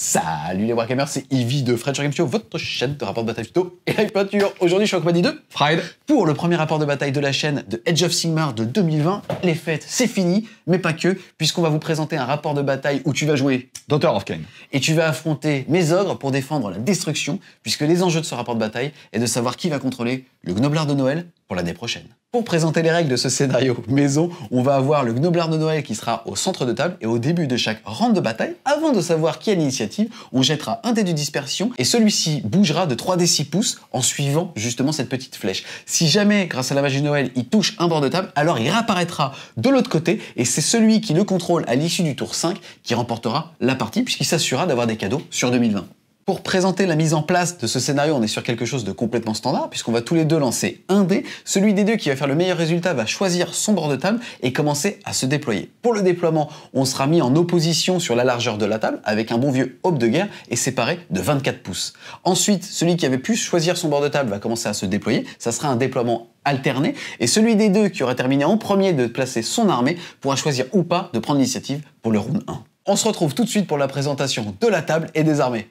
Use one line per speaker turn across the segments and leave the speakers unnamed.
Salut les Wargamers, c'est Ivy de French Game Show, votre chaîne de rapport de bataille tuto et live peinture. Aujourd'hui, je suis en compagnie de Pride pour le premier rapport de bataille de la chaîne de Age of Sigmar de 2020. Les fêtes, c'est fini, mais pas que, puisqu'on va vous présenter un rapport de bataille où tu vas jouer
Daughter of Cain.
Et tu vas affronter mes ogres pour défendre la destruction, puisque les enjeux de ce rapport de bataille est de savoir qui va contrôler le Gnoblard de Noël pour l'année prochaine. Pour présenter les règles de ce scénario maison, on va avoir le Gnoblard de Noël qui sera au centre de table et au début de chaque round de bataille, avant de savoir qui a l'initiative, on jettera un dé de dispersion et celui-ci bougera de 3d6 pouces en suivant justement cette petite flèche. Si jamais, grâce à la magie de Noël, il touche un bord de table, alors il réapparaîtra de l'autre côté et c'est celui qui le contrôle à l'issue du tour 5 qui remportera la partie puisqu'il s'assurera d'avoir des cadeaux sur 2020. Pour présenter la mise en place de ce scénario, on est sur quelque chose de complètement standard, puisqu'on va tous les deux lancer un dé. Celui des deux qui va faire le meilleur résultat va choisir son bord de table et commencer à se déployer. Pour le déploiement, on sera mis en opposition sur la largeur de la table, avec un bon vieux aube de guerre, et séparé de 24 pouces. Ensuite, celui qui avait pu choisir son bord de table va commencer à se déployer. Ça sera un déploiement alterné, et celui des deux qui aura terminé en premier de placer son armée pourra choisir ou pas de prendre l'initiative pour le round 1. On se retrouve tout de suite pour la présentation de la table et des armées.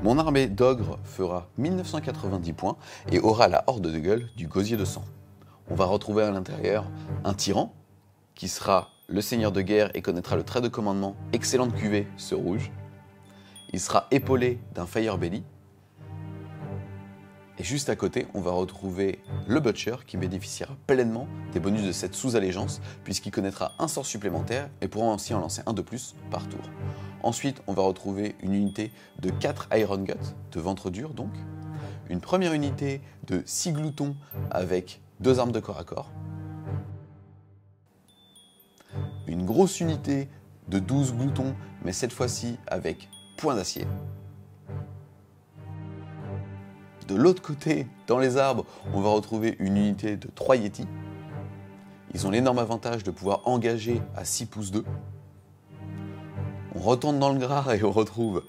Mon armée d'ogres fera 1990 points et aura la horde de gueule du gosier de sang. On va retrouver à l'intérieur un tyran qui sera le seigneur de guerre et connaîtra le trait de commandement excellente cuvée, ce rouge. Il sera épaulé d'un Fire Belly. Et juste à côté, on va retrouver le Butcher qui bénéficiera pleinement des bonus de cette sous-allégeance puisqu'il connaîtra un sort supplémentaire et pourra aussi en lancer un de plus par tour. Ensuite, on va retrouver une unité de 4 Iron Guts, de ventre dur donc, une première unité de 6 gloutons avec 2 armes de corps à corps, une grosse unité de 12 gloutons, mais cette fois-ci avec poing d'acier. De l'autre côté, dans les arbres, on va retrouver une unité de 3 Yétis. Ils ont l'énorme avantage de pouvoir engager à 6 pouces 2. On retourne dans le gras et on retrouve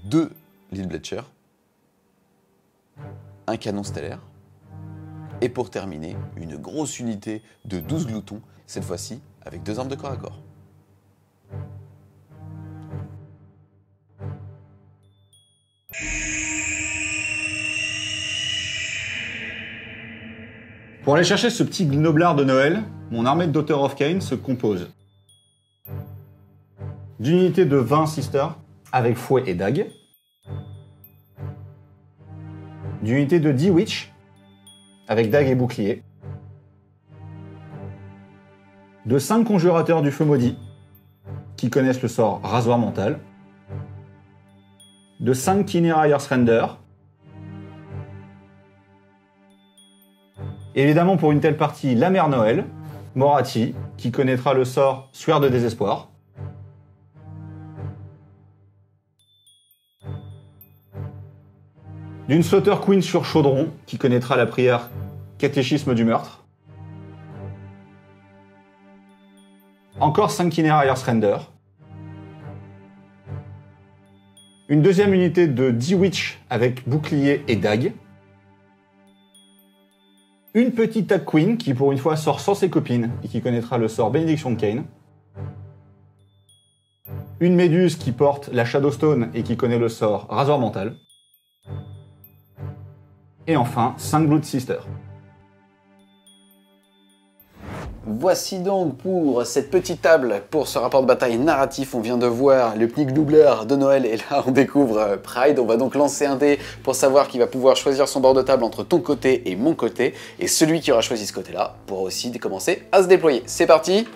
2 Little Bletcher, un canon stellaire, et pour terminer, une grosse unité de 12 gloutons, cette fois-ci avec 2 armes de corps à corps.
Pour aller chercher ce petit gnoblard de Noël, mon armée de Daughter of Cain se compose d'une unité de 20 Sisters avec fouet et dague, d'une unité de 10 Witch avec dague et bouclier, de 5 conjurateurs du feu maudit qui connaissent le sort rasoir mental, de 5 Kynera Earthrender. Évidemment, pour une telle partie, la mère Noël, Morathi, qui connaîtra le sort Suaire de désespoir. D'une Slaughter Queen sur Chaudron, qui connaîtra la prière Catéchisme du meurtre. Encore 5 Kynera Earthrender. Une deuxième unité de 10 Witch avec bouclier et dague. Une petite Tag Queen qui pour une fois sort sans ses copines et qui connaîtra le sort Bénédiction de Cain. Une Méduse qui porte la Shadowstone et qui connaît le sort Rasoir mental. Et enfin 5 Blood Sisters.
Voici donc pour cette petite table, pour ce rapport de bataille narratif. On vient de voir le petit Gnoblard de Noël et là on découvre Pride. On va donc lancer un dé pour savoir qui va pouvoir choisir son bord de table entre ton côté et mon côté. Et celui qui aura choisi ce côté-là pourra aussi commencer à se déployer. C'est parti.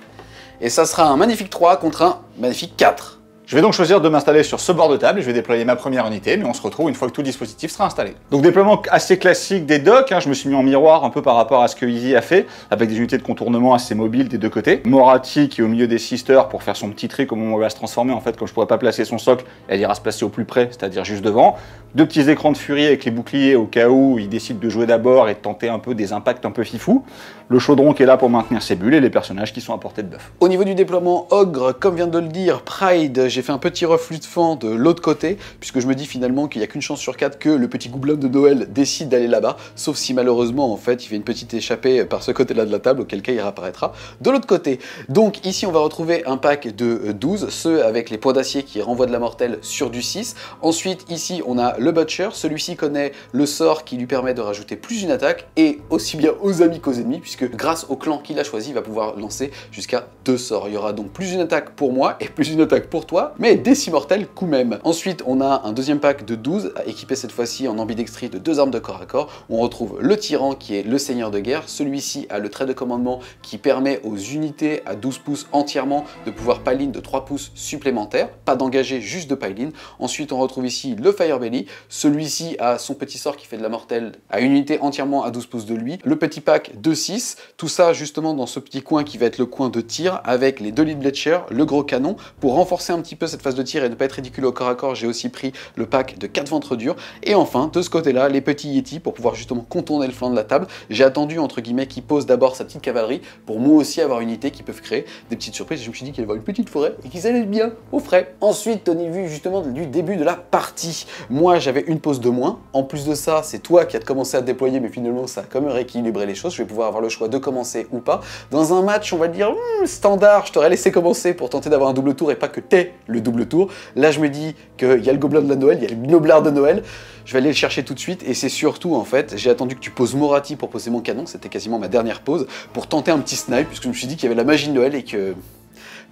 Et ça sera un magnifique 3 contre un magnifique 4.
Je vais donc choisir de m'installer sur ce bord de table et je vais déployer ma première unité, mais on se retrouve une fois que tout le dispositif sera installé. Donc déploiement assez classique des docks, je me suis mis en miroir un peu par rapport à ce que Ivy a fait, avec des unités de contournement assez mobiles des deux côtés. Morathi qui est au milieu des Sisters pour faire son petit trick au moment où elle va se transformer, en fait comme je pourrais pas placer son socle, elle ira se placer au plus près, c'est-à-dire juste devant. 2 petits écrans de furie avec les boucliers au cas où il décide de jouer d'abord et de tenter un peu des impacts un peu fifou. Le chaudron qui est là pour maintenir ses bulles et les personnages qui sont à portée de bœuf.
Au niveau du déploiement ogre, comme vient de le dire Pride, j'ai j'ai fait un petit reflux de vent de l'autre côté, puisque je me dis finalement qu'il n'y a qu'une chance sur 4 que le petit gobelin de Noël décide d'aller là-bas, sauf si malheureusement, en fait, il fait une petite échappée par ce côté-là de la table, auquel cas il réapparaîtra de l'autre côté. Donc ici, on va retrouver un pack de 12, ceux avec les poids d'acier qui renvoient de la mortelle sur du 6. Ensuite, ici, on a le Butcher. Celui-ci connaît le sort qui lui permet de rajouter plus une attaque, et aussi bien aux amis qu'aux ennemis, puisque grâce au clan qu'il a choisi, il va pouvoir lancer jusqu'à 2 sorts. Il y aura donc plus une attaque pour moi et plus une attaque pour toi, mais des 6 mortels coup même. Ensuite, on a un deuxième pack de 12, équipé cette fois-ci en ambidextrie de 2 armes de corps à corps. On retrouve le tyran qui est le seigneur de guerre. Celui-ci a le trait de commandement qui permet aux unités à 12 pouces entièrement de pouvoir pile-in de 3 pouces supplémentaires, pas d'engager, juste de pile-in. Ensuite, on retrouve ici le Firebelly. Celui-ci a son petit sort qui fait de la mortelle à une unité entièrement à 12 pouces de lui. Le petit pack de 6, tout ça justement dans ce petit coin qui va être le coin de tir avec les 2 lead Bletcher, le gros canon. Pour renforcer un petit peu cette phase de tir et ne pas être ridicule au corps à corps, j'ai aussi pris le pack de 4 ventres durs. Et enfin, de ce côté-là, les petits Yeti pour pouvoir justement contourner le flanc de la table. J'ai attendu, entre guillemets, qu'il pose d'abord sa petite cavalerie pour moi aussi avoir une unité qui peut créer des petites surprises. Je me suis dit qu'il allait y avoir une petite forêt et qu'ils allaient bien au frais. Ensuite, tenez vu justement du début de la partie. Moi, j'avais une pause de moins. En plus de ça, c'est toi qui as commencé à déployer, mais finalement, ça a quand même rééquilibré les choses. Je vais pouvoir avoir le choix de commencer ou pas. Dans un match, on va dire standard, je t'aurais laissé commencer pour tenter d'avoir un double tour et pas que t'aies le double tour. Là, je me dis qu'il y a le gobelin de la Noël, il y a le gnoblard de Noël. Je vais aller le chercher tout de suite et c'est surtout, en fait, j'ai attendu que tu poses Moratti pour poser mon canon. C'était quasiment ma dernière pause pour tenter un petit snipe, puisque je me suis dit qu'il y avait la magie de Noël et que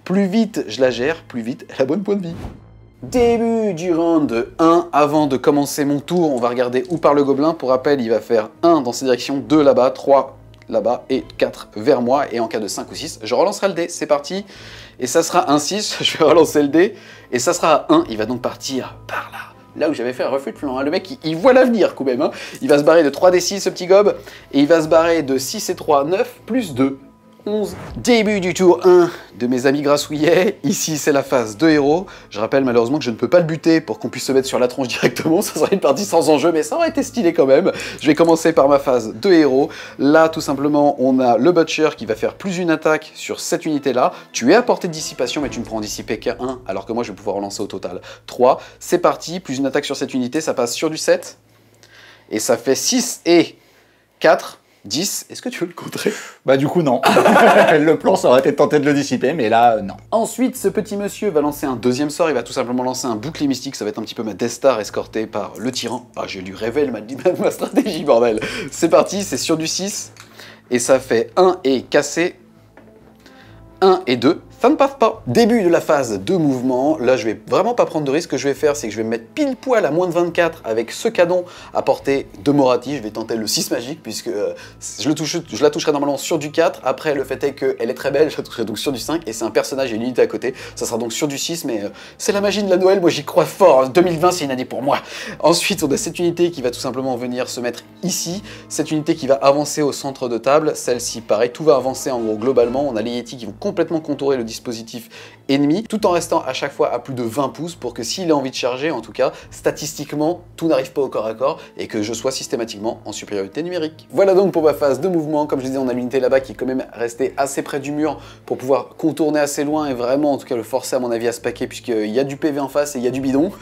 plus vite je la gère, plus vite elle a bonne point de vie. Début du round 1, avant de commencer mon tour, on va regarder où part le gobelin. Pour rappel, il va faire 1 dans cette direction, 2 là-bas, 3 là-bas et 4 vers moi. Et en cas de 5 ou 6, je relancerai le dé, c'est parti. Et ça sera un 6, je vais relancer le dé. Et ça sera 1, il va donc partir par là. Là où j'avais fait un refus de flanc, hein. Le mec il voit l'avenir quand même, hein. Il va se barrer de 3d6 ce petit gob, et il va se barrer de 6 et 3, 9, plus 2, 11. Début du tour 1 de mes amis grassouillets. Ici c'est la phase de héros. Je rappelle malheureusement que je ne peux pas le buter pour qu'on puisse se mettre sur la tronche directement, ça serait une partie sans enjeu, mais ça aurait été stylé quand même. Je vais commencer par ma phase de héros. Là tout simplement on a le Butcher qui va faire plus une attaque sur cette unité là. Tu es à portée de dissipation mais tu ne peux en dissiper qu'un, alors que moi je vais pouvoir relancer au total 3. C'est parti, plus une attaque sur cette unité, ça passe sur du 7. Et ça fait 6 et 4. 10, est-ce que tu veux le contrer?
Bah du coup non. Le plan ça aurait été de tenter de le dissiper, mais là non.
Ensuite, ce petit monsieur va lancer un deuxième sort, il va tout simplement lancer un bouclier mystique, ça va être un petit peu ma Death Star escortée par le tyran. Ah, je lui révèle ma stratégie, bordel. C'est parti, c'est sur du 6, et ça fait 1 et cassé, 1 et 2. Ça ne passe pas. Début de la phase de mouvement. Là, je vais vraiment pas prendre de risque. Ce que je vais faire, c'est que je vais me mettre pile poil à moins de 24 avec ce canon à portée de Moratti. Je vais tenter le 6 magique puisque je la toucherai normalement sur du 4. Après, le fait est qu'elle est très belle. Je la toucherai donc sur du 5 et c'est un personnage et une unité à côté. Ça sera donc sur du 6, mais c'est la magie de la Noël. Moi, j'y crois fort. 2020, c'est une année pour moi. Ensuite, on a cette unité qui va tout simplement venir se mettre ici. Cette unité qui va avancer au centre de table. Celle-ci, pareil, tout va avancer en gros globalement. On a les Yeti qui vont complètement contourer le dispositif ennemi, tout en restant à chaque fois à plus de 20 pouces pour que s'il a envie de charger, en tout cas, statistiquement, tout n'arrive pas au corps à corps et que je sois systématiquement en supériorité numérique. Voilà donc pour ma phase de mouvement. Comme je disais, on a l'unité là-bas qui est quand même restée assez près du mur pour pouvoir contourner assez loin et vraiment, en tout cas, le forcer à mon avis à se paquer puisqu'il y a du PV en face et il y a du bidon.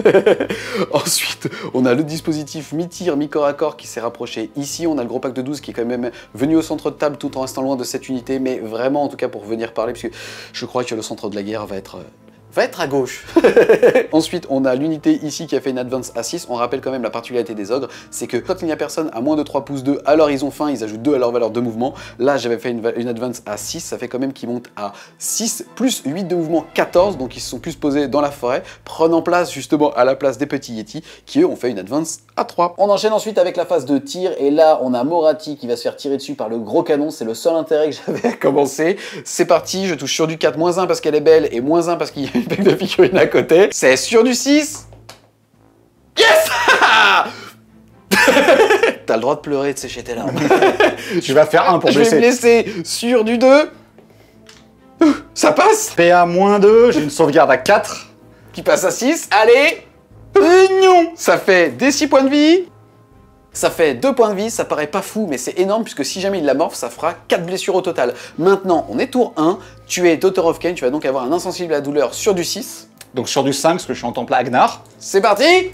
Ensuite, on a le dispositif mi-tir, mi-corps à corps qui s'est rapproché ici. On a le gros pack de 12 qui est quand même venu au centre de table tout en restant loin de cette unité, mais vraiment, en tout cas, pour venir parler, puisque je crois que le centre de la guerre va être à gauche. Ensuite, on a l'unité ici qui a fait une advance à 6. On rappelle quand même la particularité des ogres, c'est que quand il n'y a personne à moins de 3 pouces 2, alors ils ont faim, ils ajoutent 2 à leur valeur de mouvement. Là, j'avais fait une advance à 6, ça fait quand même qu'ils montent à 6, plus 8 de mouvement, 14, donc ils se sont plus posés dans la forêt, prenant place justement à la place des petits Yeti, qui eux ont fait une advance à 3. On enchaîne ensuite avec la phase de tir, et là, on a Moratti qui va se faire tirer dessus par le gros canon, c'est le seul intérêt que j'avais à commencer. C'est parti, je touche sur du 4, moins 1 parce qu'elle est belle, et moins 1 parce qu'il y a une pack de figurines à côté. C'est sur du 6. Yes. T'as le droit de pleurer, de sécher tes larmes.
Tu vas faire 1 pour
Je
blesser.
vais me blesser sur du 2. Ça passe.
PA-2, j'ai une sauvegarde à 4.
Qui passe à 6. Allez. Non. Ça fait des 6 points de vie. Ça fait 2 points de vie, ça paraît pas fou, mais c'est énorme puisque si jamais il la morphe, ça fera 4 blessures au total. Maintenant, on est tour 1, tu es Daughter of Cain, tu vas donc avoir un insensible à la douleur sur du 6.
Donc sur du 5, parce que je suis en temple à Agnar.
C'est parti.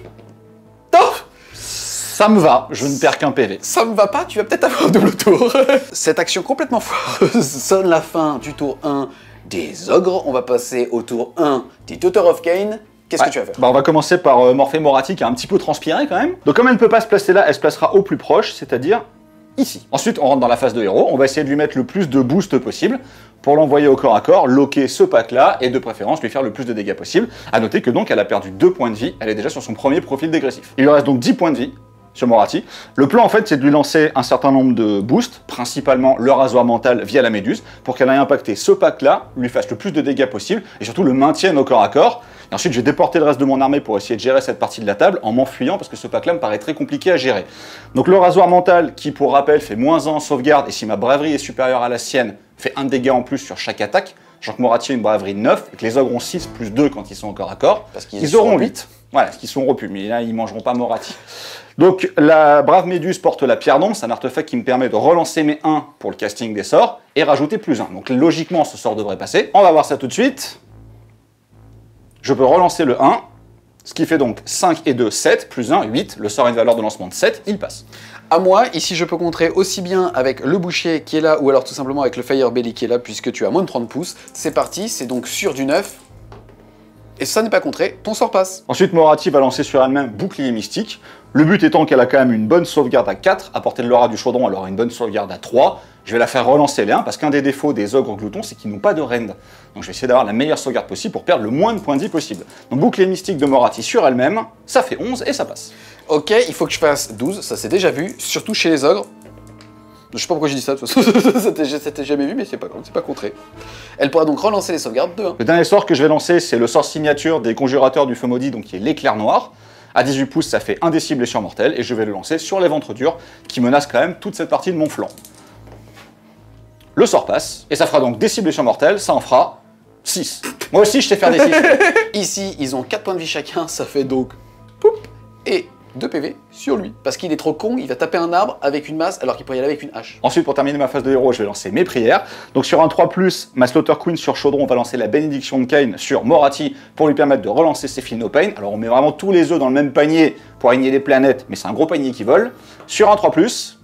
Top.
Ça me va, je ne perds qu'un PV.
Ça me va pas, tu vas peut-être avoir un double tour. Cette action complètement foireuse sonne la fin du tour 1 des ogres. On va passer au tour 1 des Tutor of Cain. Qu'est-ce que tu vas faire?
Bah on va commencer par Morphée Morathi qui a un petit peu transpiré quand même. Donc comme elle ne peut pas se placer là, elle se placera au plus proche, c'est-à-dire ici. Ensuite, on rentre dans la phase de héros. On va essayer de lui mettre le plus de boost possible pour l'envoyer au corps à corps, loquer ce pack-là et de préférence lui faire le plus de dégâts possible. A noter que donc elle a perdu 2 points de vie. Elle est déjà sur son premier profil dégressif. Il lui reste donc 10 points de vie sur Morathi. Le plan en fait c'est de lui lancer un certain nombre de boosts, principalement le rasoir mental via la méduse, pour qu'elle aille impacter ce pack-là, lui fasse le plus de dégâts possible et surtout le maintienne au corps à corps. Et ensuite je vais déporter le reste de mon armée pour essayer de gérer cette partie de la table en m'enfuyant parce que ce pack-là me paraît très compliqué à gérer. Donc le rasoir mental qui pour rappel fait -1 en sauvegarde et si ma braverie est supérieure à la sienne fait 1 dégât en plus sur chaque attaque. Genre que Morathi a une braverie 9 et que les ogres ont 6 plus 2 quand ils sont au corps à corps.
Parce qu'ils
ils auront 8. Voilà, parce qu'ils sont repus, mais là ils mangeront pas Morathi. Donc la brave méduse porte la pierre d'ombre, c'est un artefact qui me permet de relancer mes 1 pour le casting des sorts et rajouter +1. Donc logiquement ce sort devrait passer. On va voir ça tout de suite. Je peux relancer le 1, ce qui fait donc 5 et 2, 7, +1, 8. Le sort a une valeur de lancement de 7, il passe.
À moi, ici je peux contrer aussi bien avec le boucher qui est là ou alors tout simplement avec le Fire Belly qui est là puisque tu as moins de 30 pouces. C'est parti, c'est donc sur du 9. Et ça n'est pas contré, ton sort passe.
Ensuite, Morathi va lancer sur elle-même bouclier mystique. Le but étant qu'elle a quand même une bonne sauvegarde à 4. À portée de l'aura du chaudron, elle aura une bonne sauvegarde à 3. Je vais la faire relancer les 1 parce qu'un des défauts des ogres gloutons, c'est qu'ils n'ont pas de rend. Donc je vais essayer d'avoir la meilleure sauvegarde possible pour perdre le moins de points de vie possible. Donc bouclier mystique de Morathi sur elle-même, ça fait 11 et ça passe.
Ok, il faut que je fasse 12, ça c'est déjà vu, surtout chez les ogres. Je sais pas pourquoi j'ai dit ça, de toute façon, c'était jamais vu, mais c'est pas contré. Elle pourra donc relancer les sauvegardes de 1.
Le dernier sort que je vais lancer, c'est le sort signature des conjurateurs du feu maudit, donc qui est l'éclair noir. À 18 pouces, ça fait indécible et surmortel, et je vais le lancer sur les ventres durs, qui menacent quand même toute cette partie de mon flanc. Le sort passe, et ça fera donc des cibles et surmortels, ça en fera 6. Moi aussi, je sais faire des 6.
Ici, ils ont 4 points de vie chacun, ça fait donc... Poup, et 2 PV sur lui. Parce qu'il est trop con, il va taper un arbre avec une masse alors qu'il pourrait y aller avec une hache.
Ensuite, pour terminer ma phase de héros, je vais lancer mes prières. Donc sur un 3+, ma Slaughter Queen sur Chaudron va lancer la bénédiction de Cain sur Morathi pour lui permettre de relancer ses Feel No Pain. Alors on met vraiment tous les œufs dans le même panier pour aligner les planètes, mais c'est un gros panier qui vole. Sur un 3+,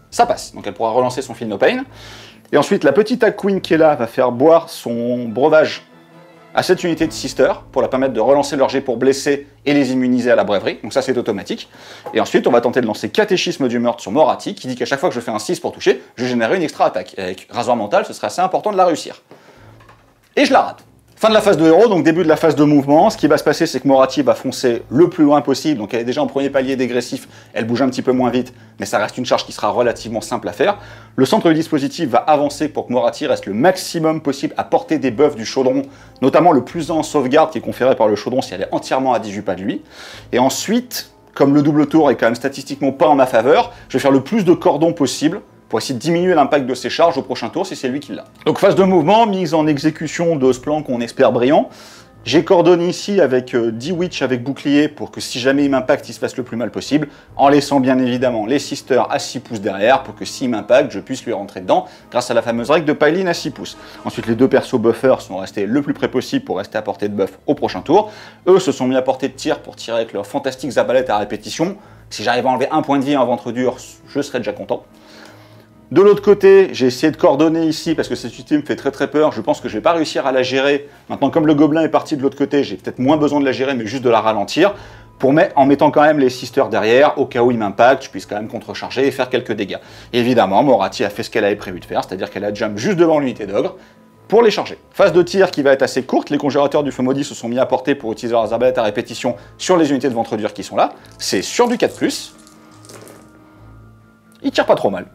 ça passe. Donc elle pourra relancer son Feel No Pain. Et ensuite, la petite Hag Queen qui est là va faire boire son breuvage à cette unité de Sister pour la permettre de relancer leur jet pour blesser et les immuniser à la brèverie. Donc ça, c'est automatique. Et ensuite, on va tenter de lancer Catéchisme du meurtre sur Morathi qui dit qu'à chaque fois que je fais un 6 pour toucher, je génère une extra attaque. Et avec Rasoir mental, ce serait assez important de la réussir. Et je la rate. Fin de la phase de héros, donc début de la phase de mouvement. Ce qui va se passer, c'est que Morathi va foncer le plus loin possible. Donc elle est déjà en premier palier dégressif, elle bouge un petit peu moins vite, mais ça reste une charge qui sera relativement simple à faire. Le centre du dispositif va avancer pour que Morathi reste le maximum possible à portée des buffs du chaudron, notamment le +1 en sauvegarde qui est conféré par le chaudron si elle est entièrement à 18 pas de lui. Et ensuite, comme le double tour est quand même statistiquement pas en ma faveur, je vais faire le plus de cordons possible pour essayer de diminuer l'impact de ses charges au prochain tour si c'est lui qui l'a. Donc phase de mouvement, mise en exécution de ce plan qu'on espère brillant. J'ai coordonné ici avec 10 Witch avec bouclier pour que si jamais il m'impacte, il se fasse le plus mal possible, en laissant bien évidemment les Sisters à 6 pouces derrière pour que s'il m'impacte, je puisse lui rentrer dedans grâce à la fameuse règle de Pylene à 6 pouces. Ensuite, les deux persos buffers sont restés le plus près possible pour rester à portée de buff au prochain tour. Eux se sont mis à portée de tir pour tirer avec leurs fantastiques arbalètes à répétition. Si j'arrive à enlever un point de vie en ventre dur, je serais déjà content. De l'autre côté, j'ai essayé de coordonner ici parce que cette unité me fait très peur. Je pense que je vais pas réussir à la gérer. Maintenant, comme le gobelin est parti de l'autre côté, j'ai peut-être moins besoin de la gérer, mais juste de la ralentir. En mettant quand même les Sisters derrière, au cas où il m'impacte, je puisse quand même contrecharger et faire quelques dégâts. Et évidemment, Morathi a fait ce qu'elle avait prévu de faire, c'est-à-dire qu'elle a jump juste devant l'unité d'ogre pour les charger. Phase de tir qui va être assez courte, les conjurateurs du feu maudit se sont mis à portée pour utiliser leurs arbalètes à répétition sur les unités de ventre dur qui sont là. C'est sur du 4+. Il tire pas trop mal.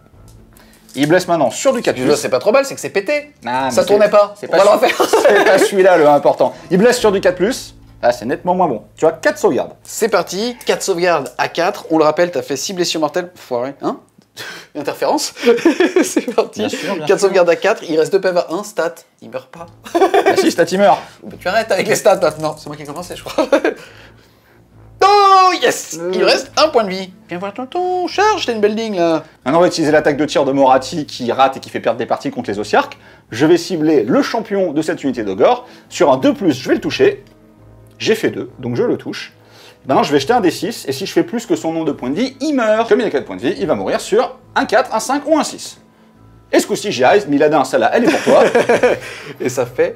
Il blesse maintenant sur du 4+.
C'est pas trop mal, c'est que c'est pété.
Ah,
ça tournait pas.
On va le refaire. C'est pas celui-là le important. Il blesse sur du 4+. Ah, c'est nettement moins bon. Tu as 4 sauvegardes.
C'est parti, 4 sauvegardes à 4. On le rappelle, t'as fait 6 blessures mortelles. Foiré, hein? Interférence. C'est parti.
Bien sûr,
4 sauvegardes à 4, il reste 2 PV à 1, stat. Il meurt pas.
Ah si, stat, il meurt.
Bah, tu arrêtes avec les stats maintenant. C'est moi qui ai commencé, je crois. Oh yes! Il reste 1 point de vie. Viens voir tonton, charge, t'as une belle ligne là.
Maintenant, on va utiliser l'attaque de tir de Morathi qui rate et qui fait perdre des parties contre les Osiarques. Je vais cibler le champion de cette unité d'Ogre. Sur un 2+, je vais le toucher. J'ai fait 2, donc je le touche. Maintenant, je vais jeter un D6, et si je fais plus que son nombre de points de vie, il meurt. Comme il a 4 points de vie, il va mourir sur un 4, un 5 ou un 6. Et ce coup-ci, j'y arrive. Miladin, celle-là, elle est pour toi.
Et ça fait...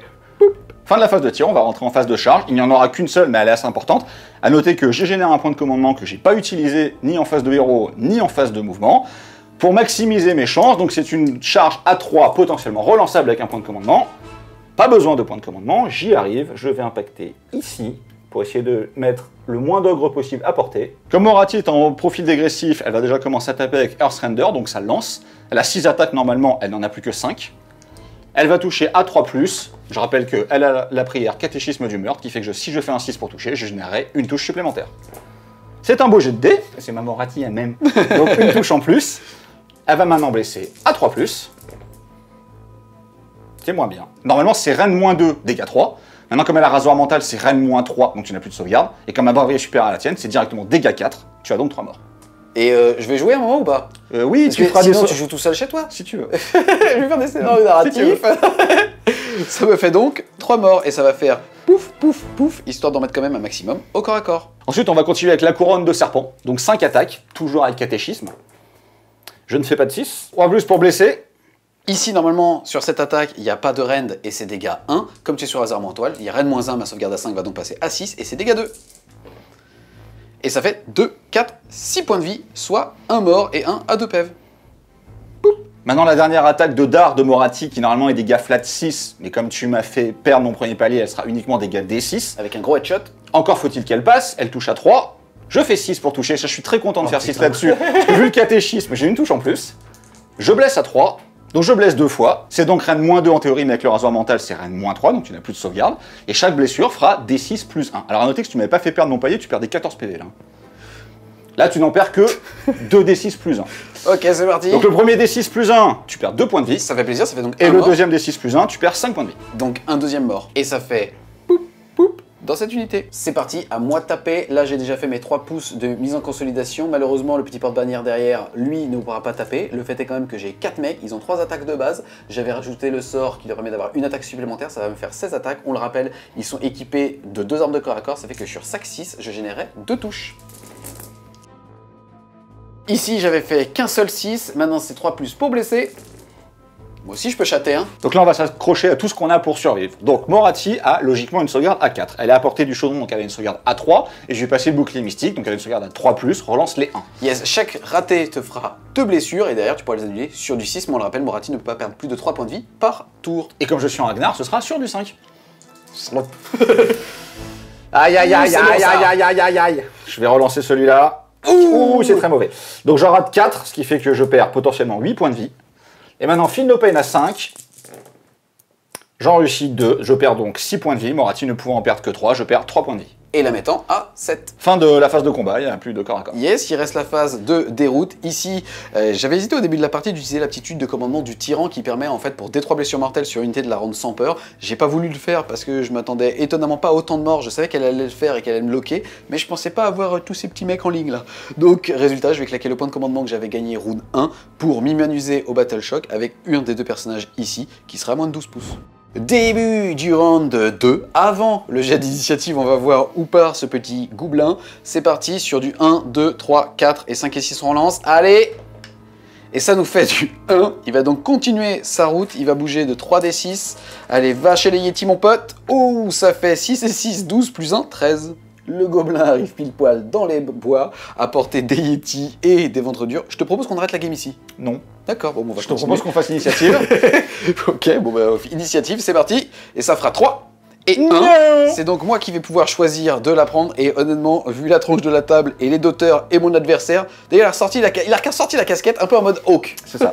Fin de la phase de tir, on va rentrer en phase de charge. Il n'y en aura qu'une seule, mais elle est assez importante. A noter que j'ai généré un point de commandement que j'ai pas utilisé ni en phase de héros, ni en phase de mouvement, pour maximiser mes chances. Donc c'est une charge à 3 potentiellement relançable avec un point de commandement. Pas besoin de point de commandement, j'y arrive. Je vais impacter ici, pour essayer de mettre le moins d'ogre possible à portée. Comme Moratti est en profil dégressif, elle va déjà commencer à taper avec Earthrender, donc ça lance. Elle a 6 attaques normalement, elle n'en a plus que 5. Elle va toucher à 3+. Je rappelle qu'elle a la prière Catéchisme du meurtre, qui fait que si je fais un 6 pour toucher, je générerai une touche supplémentaire. C'est un beau jet de dés, c'est ma Moratti elle-même, donc une touche en plus. Elle va maintenant blesser à 3+. C'est moins bien. Normalement, c'est Reine -2, dégâts 3. Maintenant, comme elle a rasoir mental, c'est Reine -3, donc tu n'as plus de sauvegarde. Et comme ma braverie est supérieure à la tienne, c'est directement dégâts 4. Tu as donc 3 morts.
Et je vais jouer un moment ou pas?
Oui,
parce
tu feras
sinon,
des
tu joues tout seul chez toi?
si tu veux.
Je vais faire des scénarios narratifs. Ça me fait donc 3 morts, et ça va faire pouf, pouf, pouf, histoire d'en mettre quand même un maximum au corps à corps.
Ensuite, on va continuer avec la couronne de serpent. Donc 5 attaques, toujours avec catéchisme. Je ne fais pas de 6. 3+ pour blesser.
Ici, normalement, sur cette attaque, il n'y a pas de rend et c'est dégâts 1. Comme tu es sur hasard mental, il y a rend -1, ma sauvegarde à 5 va donc passer à 6 et c'est dégâts 2. Et ça fait 2, 4, 6 points de vie, soit 1 mort et 1 à 2 PEV.
Maintenant, la dernière attaque de dard de Moratti, qui normalement est dégâts flat 6, mais comme tu m'as fait perdre mon premier palier, elle sera uniquement dégâts D6.
Avec un gros headshot.
Encore faut-il qu'elle passe, elle touche à 3. Je fais 6 pour toucher, ça je suis très content de faire 6 là-dessus. Parce que vu le catéchisme, j'ai une touche en plus. Je blesse à 3, donc je blesse 2 fois. C'est donc Reine -2 en théorie, mais avec le rasoir mental, c'est Reine -3, donc tu n'as plus de sauvegarde. Et chaque blessure fera D6 plus 1. Alors à noter que si tu m'avais pas fait perdre mon palier, tu perdais 14 PV là. Là, tu n'en perds que 2D6 plus 1.
Ok, c'est parti.
Donc le premier D6 plus 1, tu perds 2 points de vie.
Ça fait plaisir, ça fait donc
Et
un
le
mort.
deuxième D6 plus 1, tu perds 5 points de vie.
Donc un deuxième mort. Et ça fait poup, poup, dans cette unité. C'est parti, à moi de taper. Là, j'ai déjà fait mes 3 pouces de mise en consolidation. Malheureusement, le petit porte-bannière derrière, lui, ne pourra pas taper. Le fait est quand même que j'ai 4 mecs, ils ont 3 attaques de base. J'avais rajouté le sort qui leur permet d'avoir une attaque supplémentaire, ça va me faire 16 attaques. On le rappelle, ils sont équipés de 2 armes de corps à corps, ça fait que sur chaque 6, je générais 2 touches. Ici, j'avais fait qu'un seul 6, maintenant c'est 3+ pour blesser. Moi aussi, je peux chatter, hein.
Donc là, on va s'accrocher à tout ce qu'on a pour survivre. Donc Moratti a logiquement une sauvegarde à 4. Elle est à portée du chaudron, donc elle a une sauvegarde à 3. Et je vais passer le bouclier mystique, donc elle a une sauvegarde à 3+, relance les 1.
Yes, chaque raté te fera 2 blessures, et derrière, tu pourras les annuler sur du 6. Mais on le rappelle, Moratti ne peut pas perdre plus de 3 points de vie par tour.
Et comme je suis en Ragnar, ce sera sur du 5.
Aïe, aïe, aïe,
C'est bon,
aïe,
ça.
aïe, aïe, aïe, aïe.
Je vais relancer celui-là. Ouh, c'est très mauvais. Donc j'en rate 4, ce qui fait que je perds potentiellement 8 points de vie. Et maintenant, Feel No Pain à 5. J'en réussis 2, je perds donc 6 points de vie. Moratti ne pouvant en perdre que 3, je perds 3 points de vie.
Et la mettant à 7.
Fin de la phase de combat, il n'y a plus de corps à corps.
Yes, il reste la phase de déroute. Ici, j'avais hésité au début de la partie d'utiliser l'aptitude de commandement du tyran qui permet en fait pour D3 blessures mortelles sur unité de la rendre sans peur. J'ai pas voulu le faire parce que je m'attendais étonnamment pas à autant de morts. Je savais qu'elle allait le faire et qu'elle allait me bloquer, mais je pensais pas avoir tous ces petits mecs en ligne là. Donc résultat, je vais claquer le point de commandement que j'avais gagné round 1 pour m'immuniser au Battle Shock avec un des 2 personnages ici qui sera à moins de 12 pouces. Début du round 2, avant le jet d'initiative, on va voir où part ce petit gobelin. C'est parti sur du 1, 2, 3, 4 et 5 et 6 on lance. Allez! Et ça nous fait du 1. Il va donc continuer sa route, il va bouger de 3d6. Allez, va chez les Yétis mon pote. Oh, ça fait 6 et 6, 12 plus 1, 13. Le gobelin arrive pile poil dans les bois, à portée des Yétis et des ventres durs. Je te propose qu'on arrête la game ici.
Non.
D'accord, bon, on va
Je te propose qu'on fasse l'initiative.
Ok, bon bah, initiative, c'est parti. Et ça fera 3 et 1. C'est donc moi qui vais pouvoir choisir de la prendre. Et honnêtement, vu la tronche de la table et les d'auteurs et mon adversaire, d'ailleurs, il a ressorti la casquette un peu en mode Hawk.
C'est ça.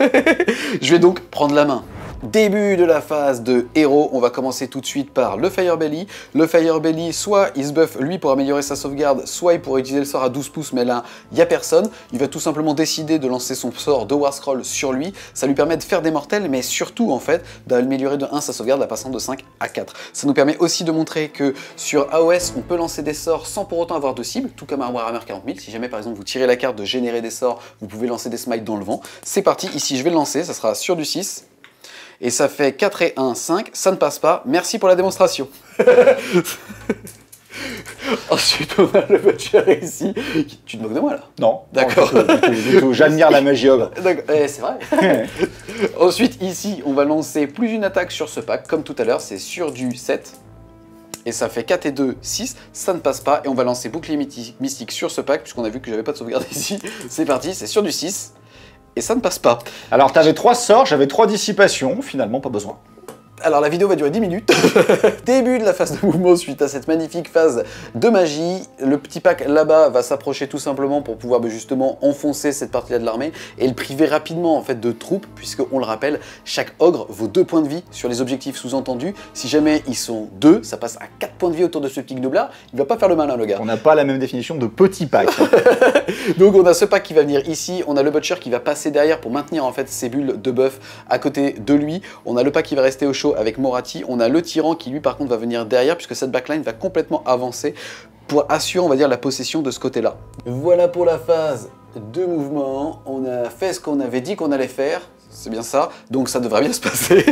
Je vais donc prendre la main. Début de la phase de héros, on va commencer tout de suite par le Firebelly. Le Firebelly, soit il se buff lui pour améliorer sa sauvegarde, soit il pourrait utiliser le sort à 12 pouces, mais là, il n'y a personne. Il va tout simplement décider de lancer son sort de War Scroll sur lui. Ça lui permet de faire des mortels, mais surtout, en fait, d'améliorer de 1 sa sauvegarde, la passant de 5 à 4. Ça nous permet aussi de montrer que sur AOS, on peut lancer des sorts sans pour autant avoir de cible, tout comme à Warhammer 40 000. Si jamais, par exemple, vous tirez la carte de générer des sorts, vous pouvez lancer des smites dans le vent. C'est parti, ici, je vais le lancer, ça sera sur du 6. Et ça fait 4 et 1, 5, ça ne passe pas. Merci pour la démonstration. Ensuite, on a le butcher ici. Tu te moques de moi, là?
Non.
D'accord.
Du tout. J'admire la magie ogre.
D'accord, c'est vrai. Ensuite, ici, on va lancer plus d'une attaque sur ce pack. Comme tout à l'heure, c'est sur du 7. Et ça fait 4 et 2, 6. Ça ne passe pas. Et on va lancer bouclier mystique sur ce pack, puisqu'on a vu que j'avais pas de sauvegarde ici. C'est parti, c'est sur du 6. Et ça ne passe pas.
Alors, t'avais 3 sorts, j'avais 3 dissipations. Finalement, pas besoin.
Alors la vidéo va durer 10 minutes. Début de la phase de mouvement suite à cette magnifique phase de magie. Le petit pack là-bas va s'approcher tout simplement pour pouvoir justement enfoncer cette partie-là de l'armée et le priver rapidement en fait de troupes, puisque on le rappelle, chaque ogre vaut 2 points de vie sur les objectifs sous-entendus. Si jamais ils sont 2, ça passe à 4 points de vie autour de ce petit gnoblard. Il va pas faire le malin, le gars.
On n'a pas la même définition de petit pack.
Donc on a ce pack qui va venir ici, on a le butcher qui va passer derrière pour maintenir en fait ses bulles de buff à côté de lui. On a le pack qui va rester au chaud avec Moratti, on a le tyran qui lui par contre va venir derrière puisque cette backline va complètement avancer pour assurer on va dire la possession de ce côté là. Voilà pour la phase de mouvement, on a fait ce qu'on avait dit qu'on allait faire, c'est bien ça, donc ça devrait bien se passer.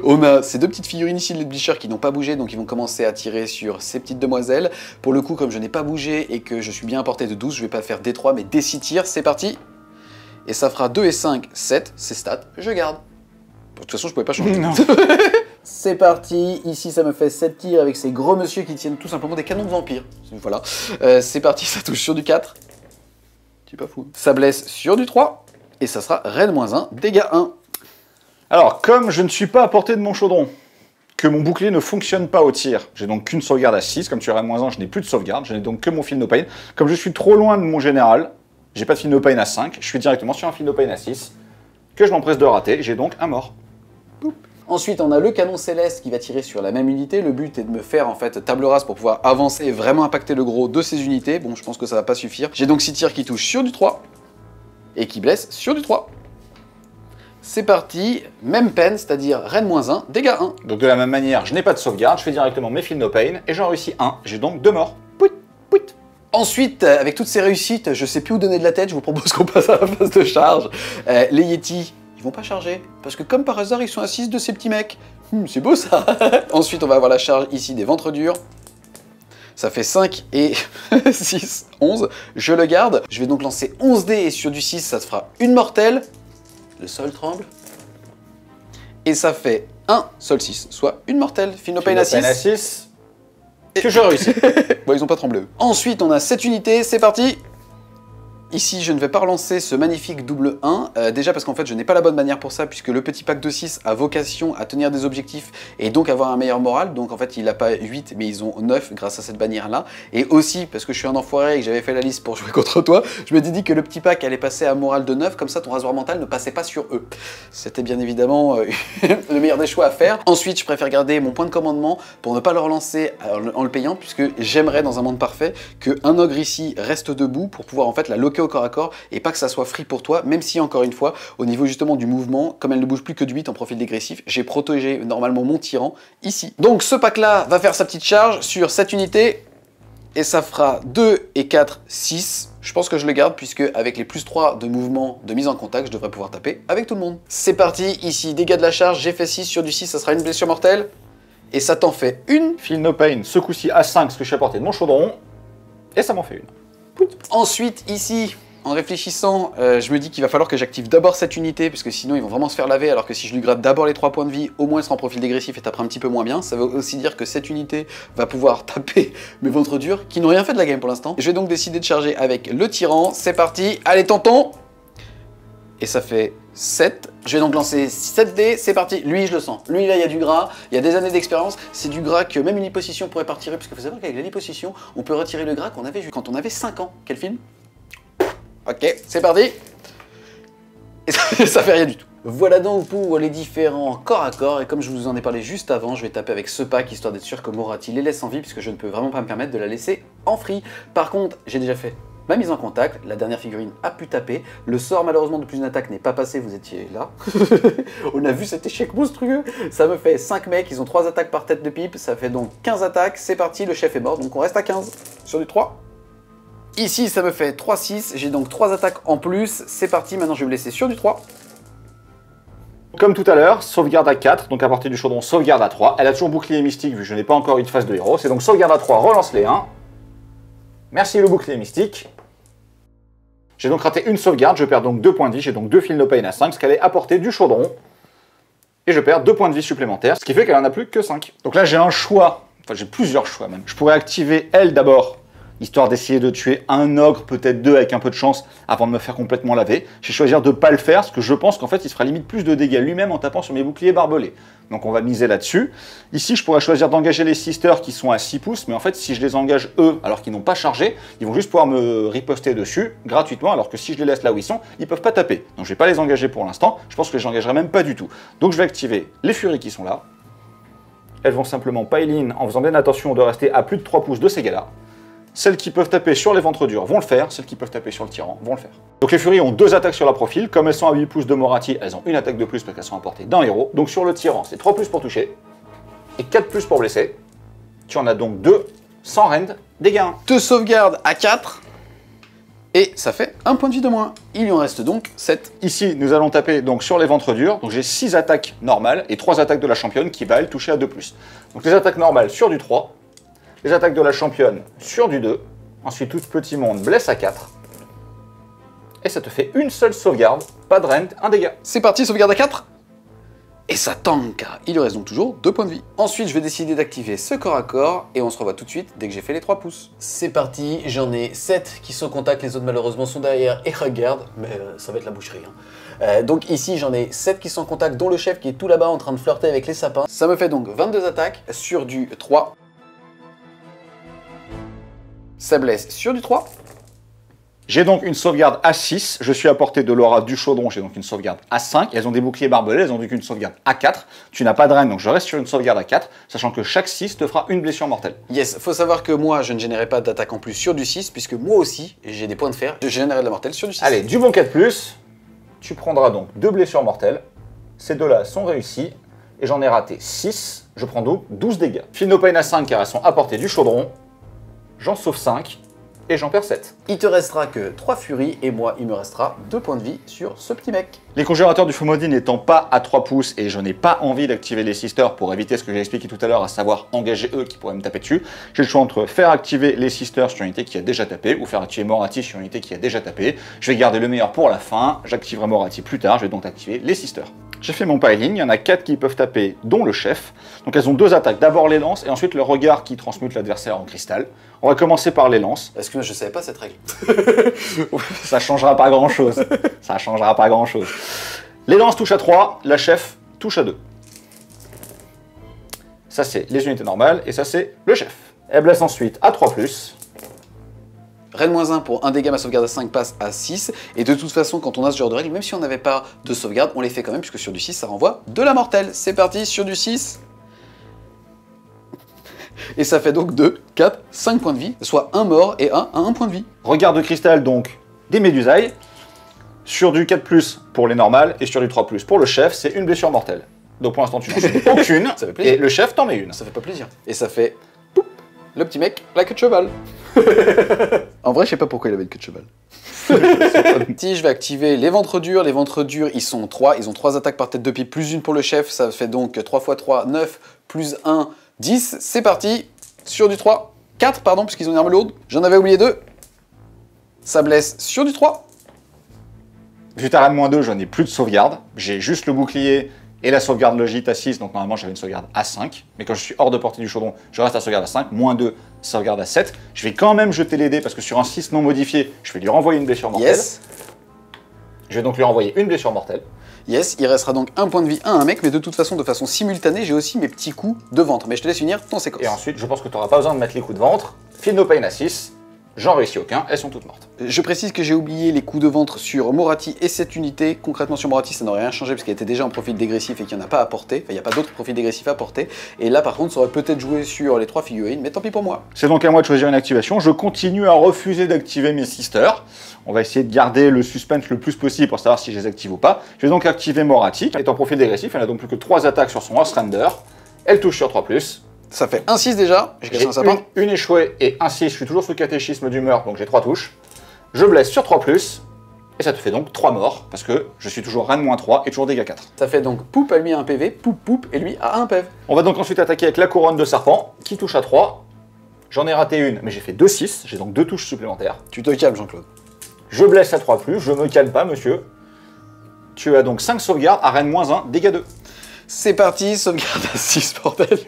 On a ces 2 petites figurines ici de Bleacher qui n'ont pas bougé, donc ils vont commencer à tirer sur ces petites demoiselles. Pour le coup, comme je n'ai pas bougé et que je suis bien à portée de 12, je vais pas faire D3 mais D6 tirs, c'est parti. Et ça fera 2 et 5, 7, c'est stats, je garde. De toute façon, je pouvais pas changer.
Non.
C'est parti. Ici, ça me fait 7 tirs avec ces gros monsieur qui tiennent tout simplement des canons de vampire. Voilà. C'est parti, ça touche sur du 4. Tu es pas fou. Ça blesse sur du 3. Et ça sera raid -1, dégâts 1.
Alors, comme je ne suis pas à portée de mon chaudron, que mon bouclier ne fonctionne pas au tir, j'ai donc qu'une sauvegarde à 6. Comme tu es raid -1, je n'ai plus de sauvegarde. Je n'ai donc que mon Feel No Pain. Comme je suis trop loin de mon général, j'ai pas de Feel No Pain à 5. Je suis directement sur un Feel No Pain à 6. Que je m'empresse de rater. J'ai donc un mort.
Ensuite, on a le canon céleste qui va tirer sur la même unité. Le but est de me faire en fait table rase pour pouvoir avancer et vraiment impacter le gros de ces unités. Bon, je pense que ça va pas suffire. J'ai donc 6 tirs qui touchent sur du 3 et qui blessent sur du 3. C'est parti, même peine, c'est-à-dire raid -1, dégâts 1.
Donc de la même manière, je n'ai pas de sauvegarde, je fais directement mes Feel No Pain et j'en réussis 1. J'ai donc 2 morts. Pouit, pouit.
Ensuite, avec toutes ces réussites, je sais plus où donner de la tête, je vous propose qu'on passe à la phase de charge. Les Yeti, ils vont pas charger, parce que comme par hasard, ils sont à 6 de ces petits mecs. C'est beau ça. Ensuite, on va avoir la charge ici des ventres durs. Ça fait 5 et 6, 11. Je le garde. Je vais donc lancer 11 dés et sur du 6, ça te fera une mortelle. Le sol tremble. Et ça fait un sol 6, soit une mortelle. Feel No Pain à 6.
Que je réussis.
Bon, ils ont pas tremblé. Ensuite, on a cette unité, c'est parti. Ici, je ne vais pas relancer ce magnifique double 1, déjà parce qu'en fait, je n'ai pas la bonne manière pour ça, puisque le petit pack de 6 a vocation à tenir des objectifs et donc avoir un meilleur moral. Donc en fait, il n'a pas 8, mais ils ont 9 grâce à cette bannière-là. Et aussi, parce que je suis un enfoiré et que j'avais fait la liste pour jouer contre toi, je m'étais dit que le petit pack allait passer à moral de 9, comme ça ton rasoir mental ne passait pas sur eux. C'était bien évidemment le meilleur des choix à faire. Ensuite, je préfère garder mon point de commandement pour ne pas le relancer en le payant, puisque j'aimerais, dans un monde parfait, qu'un ogre ici reste debout pour pouvoir en fait la loquer au corps à corps et pas que ça soit free pour toi, même si encore une fois au niveau justement du mouvement, comme elle ne bouge plus que de 8 en profil dégressif, j'ai protégé normalement mon tyran ici. Donc ce pack là va faire sa petite charge sur cette unité et ça fera 2 et 4, 6. Je pense que je le garde puisque avec les plus 3 de mouvement de mise en contact, je devrais pouvoir taper avec tout le monde. C'est parti, ici dégâts de la charge, j'ai fait 6 sur du 6, ça sera une blessure mortelle et ça t'en fait une.
Feel No Pain, ce coup-ci à 5, ce que je suis à portée de mon chaudron, et ça m'en fait une.
Ensuite, ici, en réfléchissant, je me dis qu'il va falloir que j'active d'abord cette unité, parce que sinon ils vont vraiment se faire laver, alors que si je lui gratte d'abord les 3 points de vie, au moins elle sera en profil dégressif et tapera un petit peu moins bien. Ça veut aussi dire que cette unité va pouvoir taper mes ventres durs, qui n'ont rien fait de la game pour l'instant. Je vais donc décider de charger avec le tyran, c'est parti, allez tonton. Et ça fait 7. Je vais donc lancer 7 dés, c'est parti. Lui, je le sens. Lui, là, il y a du gras, il y a des années d'expérience. C'est du gras que même une liposuction pourrait pas retirer, parce qu'il faut savoir qu'avec la liposuction, on peut retirer le gras qu'on avait vu quand on avait 5 ans. Quel film? Ok, c'est parti. Et ça fait rien du tout. Voilà donc pour les différents corps à corps, et comme je vous en ai parlé juste avant, je vais taper avec ce pack, histoire d'être sûr que Moratti les laisse en vie, puisque je ne peux vraiment pas me permettre de la laisser en free. Par contre, j'ai déjà fait ma mise en contact, la dernière figurine a pu taper, le sort malheureusement de plus d'une attaque n'est pas passé, vous étiez là. On a vu cet échec monstrueux, ça me fait 5 mecs, ils ont 3 attaques par tête de pipe, ça fait donc 15 attaques, c'est parti, le chef est mort, donc on reste à 15 sur du 3. Ici ça me fait 3-6, j'ai donc 3 attaques en plus, c'est parti, maintenant je vais me laisser sur du 3.
Comme tout à l'heure, sauvegarde à 4, donc à partir du chaudron, sauvegarde à 3. Elle a toujours bouclier mystique vu que je n'ai pas encore eu de phase de héros. C'est donc sauvegarde à 3, relance les 1. Merci le bouclier mystique. J'ai donc raté une sauvegarde, je perds donc 2 points de vie. J'ai donc 2 Feel No Pain à 5, ce qu'elle est à portée du chaudron. Et je perds 2 points de vie supplémentaires, ce qui fait qu'elle en a plus que 5. Donc là j'ai un choix, enfin j'ai plusieurs choix même. Je pourrais activer elle d'abord, histoire d'essayer de tuer un ogre, peut-être 2 avec un peu de chance, avant de me faire complètement laver. Je vais choisir de ne pas le faire, parce que je pense qu'en fait il se fera limite plus de dégâts lui-même en tapant sur mes boucliers barbelés. Donc on va miser là-dessus. Ici je pourrais choisir d'engager les sisters qui sont à 6 pouces, mais en fait si je les engage eux, alors qu'ils n'ont pas chargé, ils vont juste pouvoir me riposter dessus, gratuitement, alors que si je les laisse là où ils sont, ils peuvent pas taper. Donc je vais pas les engager pour l'instant, je pense que je les engagerai même pas du tout. Donc je vais activer les furies qui sont là. Elles vont simplement pile in en faisant bien attention de rester à plus de 3 pouces de ces gars-là. Celles qui peuvent taper sur les ventres durs vont le faire, celles qui peuvent taper sur le tyran vont le faire. Donc les furies ont 2 attaques sur la profil, comme elles sont à 8 pouces de Morathi, elles ont une attaque de plus parce qu'elles sont à portée d'un héros. Donc sur le tyran, c'est 3 plus pour toucher, et 4 plus pour blesser. Tu en as donc 2, sans rend, dégâts 1.
2 sauvegardes à 4, et ça fait 1 point de vie de moins. Il lui en reste donc 7.
Ici, nous allons taper donc sur les ventres durs, donc j'ai 6 attaques normales, et 3 attaques de la championne qui va elle toucher à 2 plus. Donc les attaques normales sur du 3, les attaques de la championne sur du 2. Ensuite, tout ce petit monde blesse à 4. Et ça te fait une seule sauvegarde, pas de rend, un dégât.
C'est parti, sauvegarde à 4. Et ça tank. Il lui reste donc toujours 2 points de vie. Ensuite, je vais décider d'activer ce corps à corps et on se revoit tout de suite dès que j'ai fait les 3 pouces. C'est parti, j'en ai 7 qui sont au contact, les autres malheureusement sont derrière et regardent, mais ça va être la boucherie. Donc ici, j'en ai 7 qui sont en contact, dont le chef qui est tout là-bas en train de flirter avec les sapins. Ça me fait donc 22 attaques sur du 3. Ça blesse sur du 3.
J'ai donc une sauvegarde à 6, je suis à portée de l'aura du chaudron, j'ai donc une sauvegarde à 5, elles ont des boucliers barbelés, elles ont donc une sauvegarde à 4, tu n'as pas de reine, donc je reste sur une sauvegarde à 4, sachant que chaque 6 te fera une blessure mortelle.
Yes, faut savoir que moi, je ne générais pas d'attaque en plus sur du 6, puisque moi aussi, j'ai des points de fer, je générais de la mortelle sur du 6.
Allez, du bon 4+, tu prendras donc 2 blessures mortelles, ces 2-là sont réussis, et j'en ai raté 6, je prends donc 12 dégâts. Feel No Pain à 5 car elles sont à portée du chaudron, j'en sauve 5, et j'en perds 7.
Il te restera que 3 furies, et moi, il me restera 2 points de vie sur ce petit mec.
Les congélateurs du Fomodine n'étant pas à 3 pouces, et je n'ai pas envie d'activer les sisters pour éviter ce que j'ai expliqué tout à l'heure, à savoir engager eux qui pourraient me taper dessus, j'ai le choix entre faire activer les sisters sur une unité qui a déjà tapé, ou faire activer Morathi sur une unité qui a déjà tapé. Je vais garder le meilleur pour la fin, j'activerai Morathi plus tard, je vais donc activer les sisters. J'ai fait mon piling, il y en a 4 qui peuvent taper, dont le chef. Donc elles ont 2 attaques, d'abord les lances et ensuite le regard qui transmute l'adversaire en cristal. On va commencer par les lances.
Excuse-moi, je savais pas cette règle.
Ça changera pas grand chose. Ça changera pas grand chose. Les lances touchent à 3, la chef touche à 2. Ça c'est les unités normales et ça c'est le chef. Elle blesse ensuite à 3+.
Rennes -1 pour un dégât, ma sauvegarde à 5 passe à 6. Et de toute façon, quand on a ce genre de règles, même si on n'avait pas de sauvegarde, on les fait quand même, puisque sur du 6, ça renvoie de la mortelle. C'est parti, sur du 6. Et ça fait donc 2, 4, 5 points de vie, soit un mort et un à 1 point de vie.
Regard de cristal, donc des médusailles. Sur du 4+, pour les normales, et sur du 3+, pour le chef, c'est une blessure mortelle. Donc pour l'instant, tu n'en fais aucune,
Ça fait plaisir.
et le chef t'en met une.
Ça fait pas plaisir. Et ça fait... Poup, le petit mec, la queue de cheval. En vrai, je sais pas pourquoi il avait une queue de cheval. Si je vais activer les ventres durs, ils sont 3, ils ont 3 attaques par tête de pipe, plus une pour le chef, ça fait donc 3 x 3, 9, plus 1, 10, c'est parti, sur du 3, 4 pardon, puisqu'ils ont une arme lourde, j'en avais oublié 2, ça blesse sur du 3.
Vu ta rame -2, j'en ai plus de sauvegarde, j'ai juste le bouclier et la sauvegarde logite à 6, donc normalement j'avais une sauvegarde à 5, mais quand je suis hors de portée du chaudron, je reste à sauvegarde à 5, -2, sauvegarde à 7. Je vais quand même jeter les dés parce que sur un 6 non modifié, je vais lui renvoyer une blessure mortelle.
Yes.
Je vais donc lui renvoyer une blessure mortelle.
Yes, il restera donc un point de vie à un mec, mais de toute façon, de façon simultanée, j'ai aussi mes petits coups de ventre. Mais je te laisse unir ton séquence.
Et ensuite, je pense que tu n'auras pas besoin de mettre les coups de ventre. Feel No Pain à 6, j'en réussis aucun, elles sont toutes mortes.
Je précise que j'ai oublié les coups de ventre sur Morathi et cette unité. Concrètement sur Morathi, ça n'aurait rien changé parce qu'elle était déjà en profil dégressif et qu'il n'y en a pas à porter. Enfin, il n'y a pas d'autres profils dégressifs à porter. Et là, par contre, ça aurait peut-être joué sur les 3 figurines, mais tant pis pour moi.
C'est donc à moi de choisir une activation. Je continue à refuser d'activer mes sisters. On va essayer de garder le suspense le plus possible pour savoir si je les active ou pas. Je vais donc activer Morathi, qui est en profil dégressif. Elle n'a donc plus que 3 attaques sur son Horse Render. Elle touche sur 3+.
Ça fait un 6 déjà. J'ai cassé un sapin.
Une échouée et un 6. Je suis toujours sous le catéchisme du meurtre, donc j'ai 3 touches. Je blesse sur 3+. Et ça te fait donc 3 morts, parce que je suis toujours reine -3 et toujours dégâts 4.
Ça fait donc poup à lui à 1 PV, poup, et lui à 1 PV.
On va donc ensuite attaquer avec la couronne de serpent, qui touche à 3. J'en ai raté une, mais j'ai fait 2-6, j'ai donc 2 touches supplémentaires.
Tu te calmes, Jean-Claude.
Je blesse à 3+, je me calme pas, monsieur. Tu as donc 5 sauvegardes, à reine -1, dégâts 2.
C'est parti, sauvegarde à 6, bordel.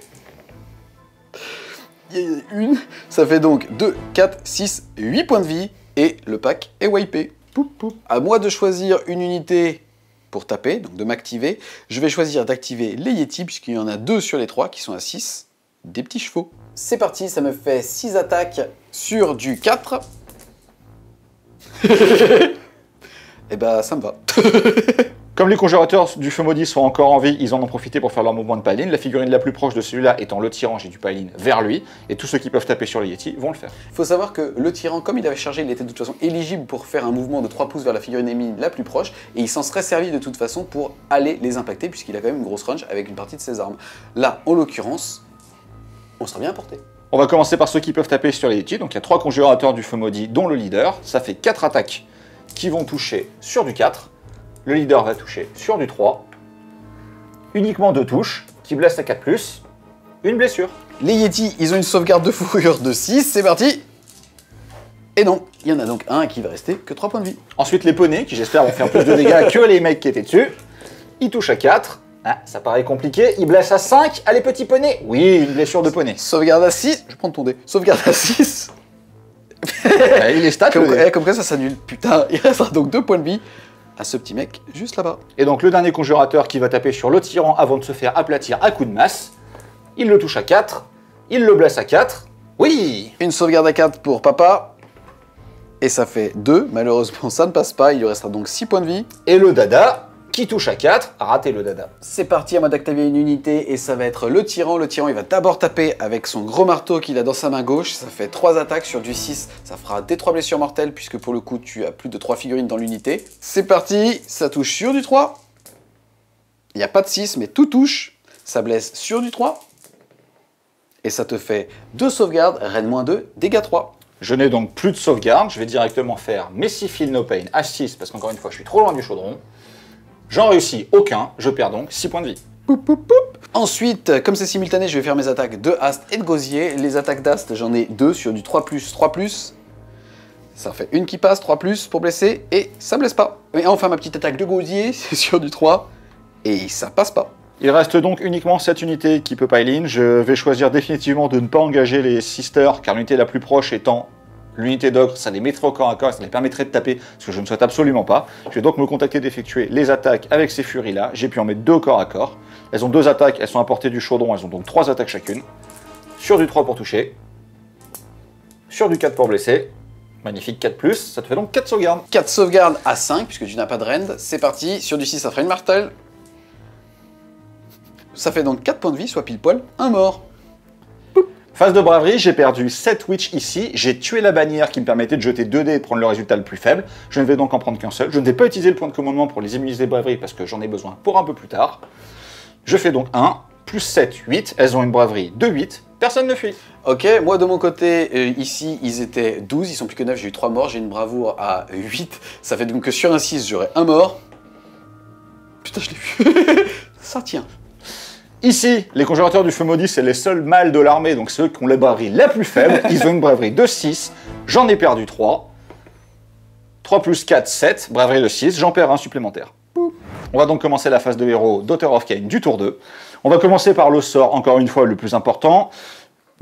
Une, ça fait donc 2, 4, 6, 8 points de vie, et le pack est wipé. Poup, poup. À moi de choisir une unité pour taper, donc de m'activer. Je vais choisir d'activer les Yeti, puisqu'il y en a 2 sur les 3 qui sont à 6, des petits chevaux. C'est parti, ça me fait 6 attaques sur du 4. Et bah ça me va.
Comme les conjurateurs du feu maudit sont encore en vie, ils en ont profité pour faire leur mouvement de paline. La figurine la plus proche de celui-là étant le tyran, j'ai du paline vers lui. Et tous ceux qui peuvent taper sur les Yeti vont le faire.
Il faut savoir que le tyran, comme il avait chargé, il était de toute façon éligible pour faire un mouvement de 3 pouces vers la figurine ennemie la plus proche. Et il s'en serait servi de toute façon pour aller les impacter, puisqu'il a quand même une grosse range avec une partie de ses armes. Là, en l'occurrence, on sera bien porté.
On va commencer par ceux qui peuvent taper sur les Yeti. Donc il y a 3 conjurateurs du feu maudit, dont le leader. Ça fait 4 attaques qui vont toucher sur du 4. Le leader va toucher sur du 3. Uniquement 2 touches, qui blessent à 4+, une blessure.
Les Yeti, ils ont une sauvegarde de fourrure de 6, c'est parti. Et non, il y en a donc un qui va rester que 3 points de vie.
Ensuite les poneys, qui j'espère vont faire plus de dégâts que les mecs qui étaient dessus. Ils touchent à 4. Ah, ça paraît compliqué. Ils blessent à 5. Ah, les petits poneys. Oui, une blessure de poney.
Sauvegarde à 6, je vais prendre ton dé. Sauvegarde à 6.
Il est stat,
Comme quoi ça s'annule. Putain, il restera donc 2 points de vie à ce petit mec juste là-bas.
Et donc le dernier conjurateur qui va taper sur le tyran avant de se faire aplatir à coups de masse. Il le touche à 4. Il le blesse à 4. Oui.
Une sauvegarde à 4 pour papa. Et ça fait 2. Malheureusement, ça ne passe pas. Il lui restera donc 6 points de vie.
Et le dada qui touche à 4. Raté le dada.
C'est parti, à moi d'activer une unité. Et ça va être le tyran. Le tyran, il va d'abord taper avec son gros marteau qu'il a dans sa main gauche. Ça fait 3 attaques sur du 6. Ça fera des 3 blessures mortelles, puisque pour le coup, tu as plus de 3 figurines dans l'unité. C'est parti. Ça touche sur du 3. Il n'y a pas de 6, mais tout touche. Ça blesse sur du 3. Et ça te fait 2 sauvegardes. Reine -2, dégâts 3.
Je n'ai donc plus de sauvegarde. Je vais directement faire Messi Feel No Pain à 6, parce qu'encore une fois, je suis trop loin du chaudron. J'en réussis aucun, je perds donc 6 points de vie.
Poup, poup, poup. Ensuite, comme c'est simultané, je vais faire mes attaques de Ast et de Gosier. Les attaques d'Ast, j'en ai 2 sur du 3+, 3+. Ça fait une qui passe, 3+, pour blesser, et ça blesse pas. Et enfin, ma petite attaque de Gosier, c'est sur du 3, et ça passe pas.
Il reste donc uniquement cette unité qui peut pile-in. Je vais choisir définitivement de ne pas engager les sisters, car l'unité la plus proche étant l'unité d'ogre, ça les mettrait au corps à corps, ça les permettrait de taper, ce que je ne souhaite absolument pas. Je vais donc me contacter d'effectuer les attaques avec ces furies-là. J'ai pu en mettre 2 au corps à corps. Elles ont 2 attaques, elles sont à portée du chaudron, elles ont donc 3 attaques chacune. Sur du 3 pour toucher. Sur du 4 pour blesser. Magnifique, 4+, ça te fait donc 4 sauvegardes.
4 sauvegardes à 5, puisque tu n'as pas de rend. C'est parti, sur du 6, ça fera une martelle. Ça fait donc 4 points de vie, soit pile poil, un mort.
Phase de braverie, j'ai perdu 7 witch ici, j'ai tué la bannière qui me permettait de jeter 2 dés et de prendre le résultat le plus faible. Je ne vais donc en prendre qu'un seul. Je ne vais pas utiliser le point de commandement pour les immuniser de braverie parce que j'en ai besoin pour un peu plus tard. Je fais donc 1, plus 7, 8. Elles ont une braverie de 8. Personne ne fuit.
Ok, moi de mon côté, ici, ils étaient 12, ils sont plus que 9, j'ai eu 3 morts, j'ai une bravoure à 8. Ça fait donc que sur un 6, j'aurai un mort. Putain, je l'ai vu. Ça tient.
Ici, les conjurateurs du feu maudit, c'est les seuls mâles de l'armée, donc ceux qui ont la braverie la plus faible. Ils ont une braverie de 6, j'en ai perdu 3. 3 plus 4, 7, braverie de 6, j'en perds un supplémentaire. On va donc commencer la phase de héros d'Author of Cain du tour 2. On va commencer par le sort, encore une fois, le plus important.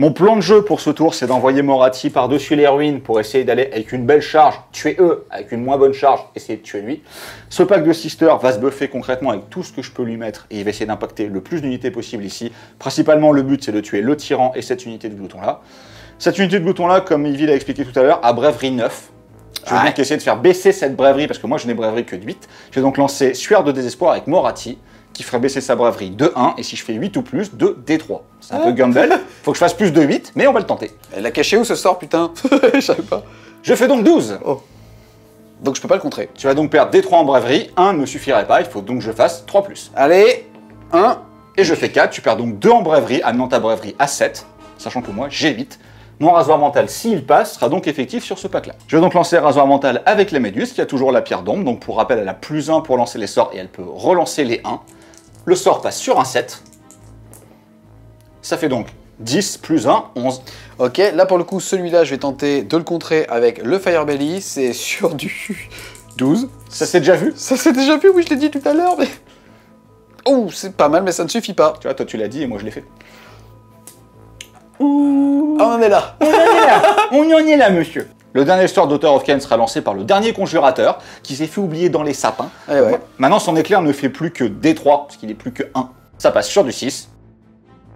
Mon plan de jeu pour ce tour, c'est d'envoyer Moratti par-dessus les ruines pour essayer d'aller avec une belle charge, tuer eux, avec une moins bonne charge, essayer de tuer lui. Ce pack de Sister va se buffer concrètement avec tout ce que je peux lui mettre et il va essayer d'impacter le plus d'unités possible ici. Principalement, le but, c'est de tuer le tyran et cette unité de glouton-là. Cette unité de glouton-là, comme Yvi l'a expliqué tout à l'heure, a braverie 9. Je vais donc essayer de faire baisser cette braverie parce que moi, je n'ai braverie que de 8. Je vais donc lancer Sueur de désespoir avec Moratti, qui ferait baisser sa braverie de 1, et si je fais 8 ou plus, de D3. C'est un peu gamble, faut que je fasse plus de 8, mais on va le tenter.
Elle l'a caché où ce sort, putain? Je savais pas.
Je fais donc 12.
Oh. Donc je peux pas le contrer.
Tu vas donc perdre D3 en braverie, 1 ne me suffirait pas, il faut donc que je fasse 3+.
Allez, 1.
Et je fais 4, tu perds donc 2 en braverie, amenant ta braverie à 7, sachant que moi j'ai 8. Mon rasoir mental, s'il passe, sera donc effectif sur ce pack-là. Je vais donc lancer rasoir mental avec la méduse, qui a toujours la pierre d'ombre. Donc pour rappel, elle a +1 pour lancer les sorts et elle peut relancer les 1. Le sort passe sur un 7. Ça fait donc 10 + 1, 11.
Ok, là pour le coup, celui-là, je vais tenter de le contrer avec le Fire Belly. C'est sur du 12.
Ça s'est déjà vu?
Ça s'est déjà vu, oui, je l'ai dit tout à l'heure, mais... Oh, c'est pas mal, mais ça ne suffit pas.
Tu vois, toi tu l'as dit et moi je l'ai fait.
Ouh. Ah, on en est là.
On en est là. On y en est là, monsieur. Le dernier sort d'Author of Kain sera lancé par le dernier conjurateur qui s'est fait oublier dans les sapins.
Ouais.
Maintenant, son éclair ne fait plus que D3, parce qu'il n'est plus que 1. Ça passe sur du 6.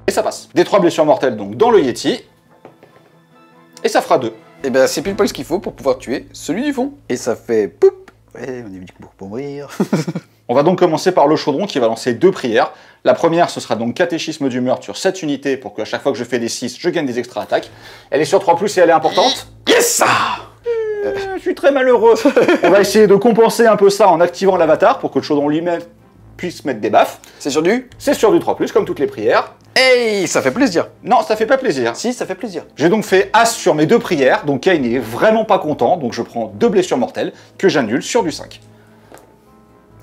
Et ça passe. D3 blessures mortelles donc dans le Yeti. Et ça fera 2.
Et ben c'est pile poil ce qu'il faut pour pouvoir tuer celui du fond. Et ça fait poup. Ouais, on est venu pour mourir.
On va donc commencer par le chaudron qui va lancer 2 prières. La première, ce sera donc catéchisme du meurtre sur 7 unités pour qu'à chaque fois que je fais des 6, je gagne des extra attaques. Elle est sur 3+, et elle est importante.
Yes!
Je suis très malheureux. On va essayer de compenser un peu ça en activant l'avatar pour que le chaudron lui-même puisse mettre des baffes.
C'est sur du?
C'est sur du 3+, comme toutes les prières.
Hey, ça fait plaisir.
Non, ça fait pas plaisir.
Si, ça fait plaisir.
J'ai donc fait As sur mes 2 prières, donc Kain est vraiment pas content, donc je prends 2 blessures mortelles que j'annule sur du 5.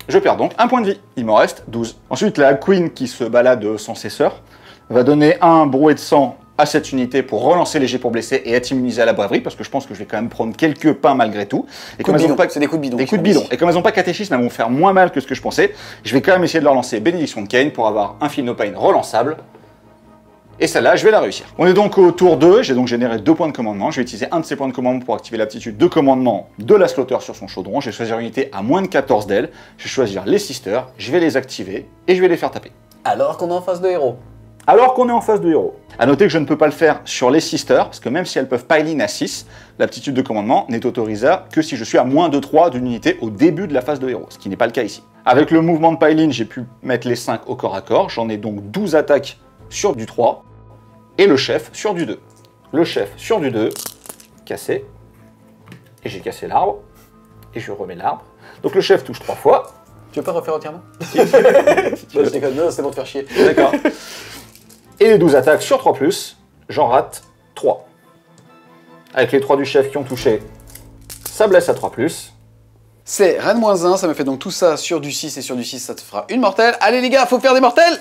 Je perds donc 1 point de vie, il m'en reste 12. Ensuite, la Queen qui se balade sans ses sœurs va donner un brouet de sang à cette unité pour relancer les jets pour blesser et être immunisé à la braverie, parce que je pense que je vais quand même prendre quelques pains malgré tout. Et comme elles ont pas...
C'est des coups de bidon.
Des coups de bidon. Et comme elles n'ont pas catéchisme, elles vont faire moins mal que ce que je pensais. Je vais quand même essayer de leur lancer Bénédiction de Kain pour avoir un Feel No Pain relançable. Et celle-là, je vais la réussir. On est donc au tour 2, j'ai donc généré 2 points de commandement. Je vais utiliser un de ces points de commandement pour activer l'aptitude de commandement de la Slaughter sur son chaudron. Je vais choisir une unité à moins de 14 d'elle. Je vais choisir les Sisters, je vais les activer et je vais les faire taper.
Alors qu'on est en face de héros.
Alors qu'on est en face de héros. A noter que je ne peux pas le faire sur les Sisters, parce que même si elles peuvent pile-in à 6, l'aptitude de commandement n'est autorisable que si je suis à moins de 3 d'une unité au début de la phase de héros, ce qui n'est pas le cas ici. Avec le mouvement de pile-in, j'ai pu mettre les 5 au corps à corps. J'en ai donc 12 attaques sur du 3. Et le chef sur du 2. Le chef sur du 2, cassé. Et j'ai cassé l'arbre. Et je remets l'arbre. Donc le chef touche 3 fois.
Tu veux pas refaire entièrement?
Si tu veux.
Je déconne, non, c'est bon de faire chier.
D'accord. Et les 12 attaques sur 3+, j'en rate 3. Avec les 3 du chef qui ont touché, ça blesse à 3+.
C'est Rennes -1, ça me fait donc tout ça sur du 6, et sur du 6, ça te fera une mortelle. Allez les gars, faut faire des mortels!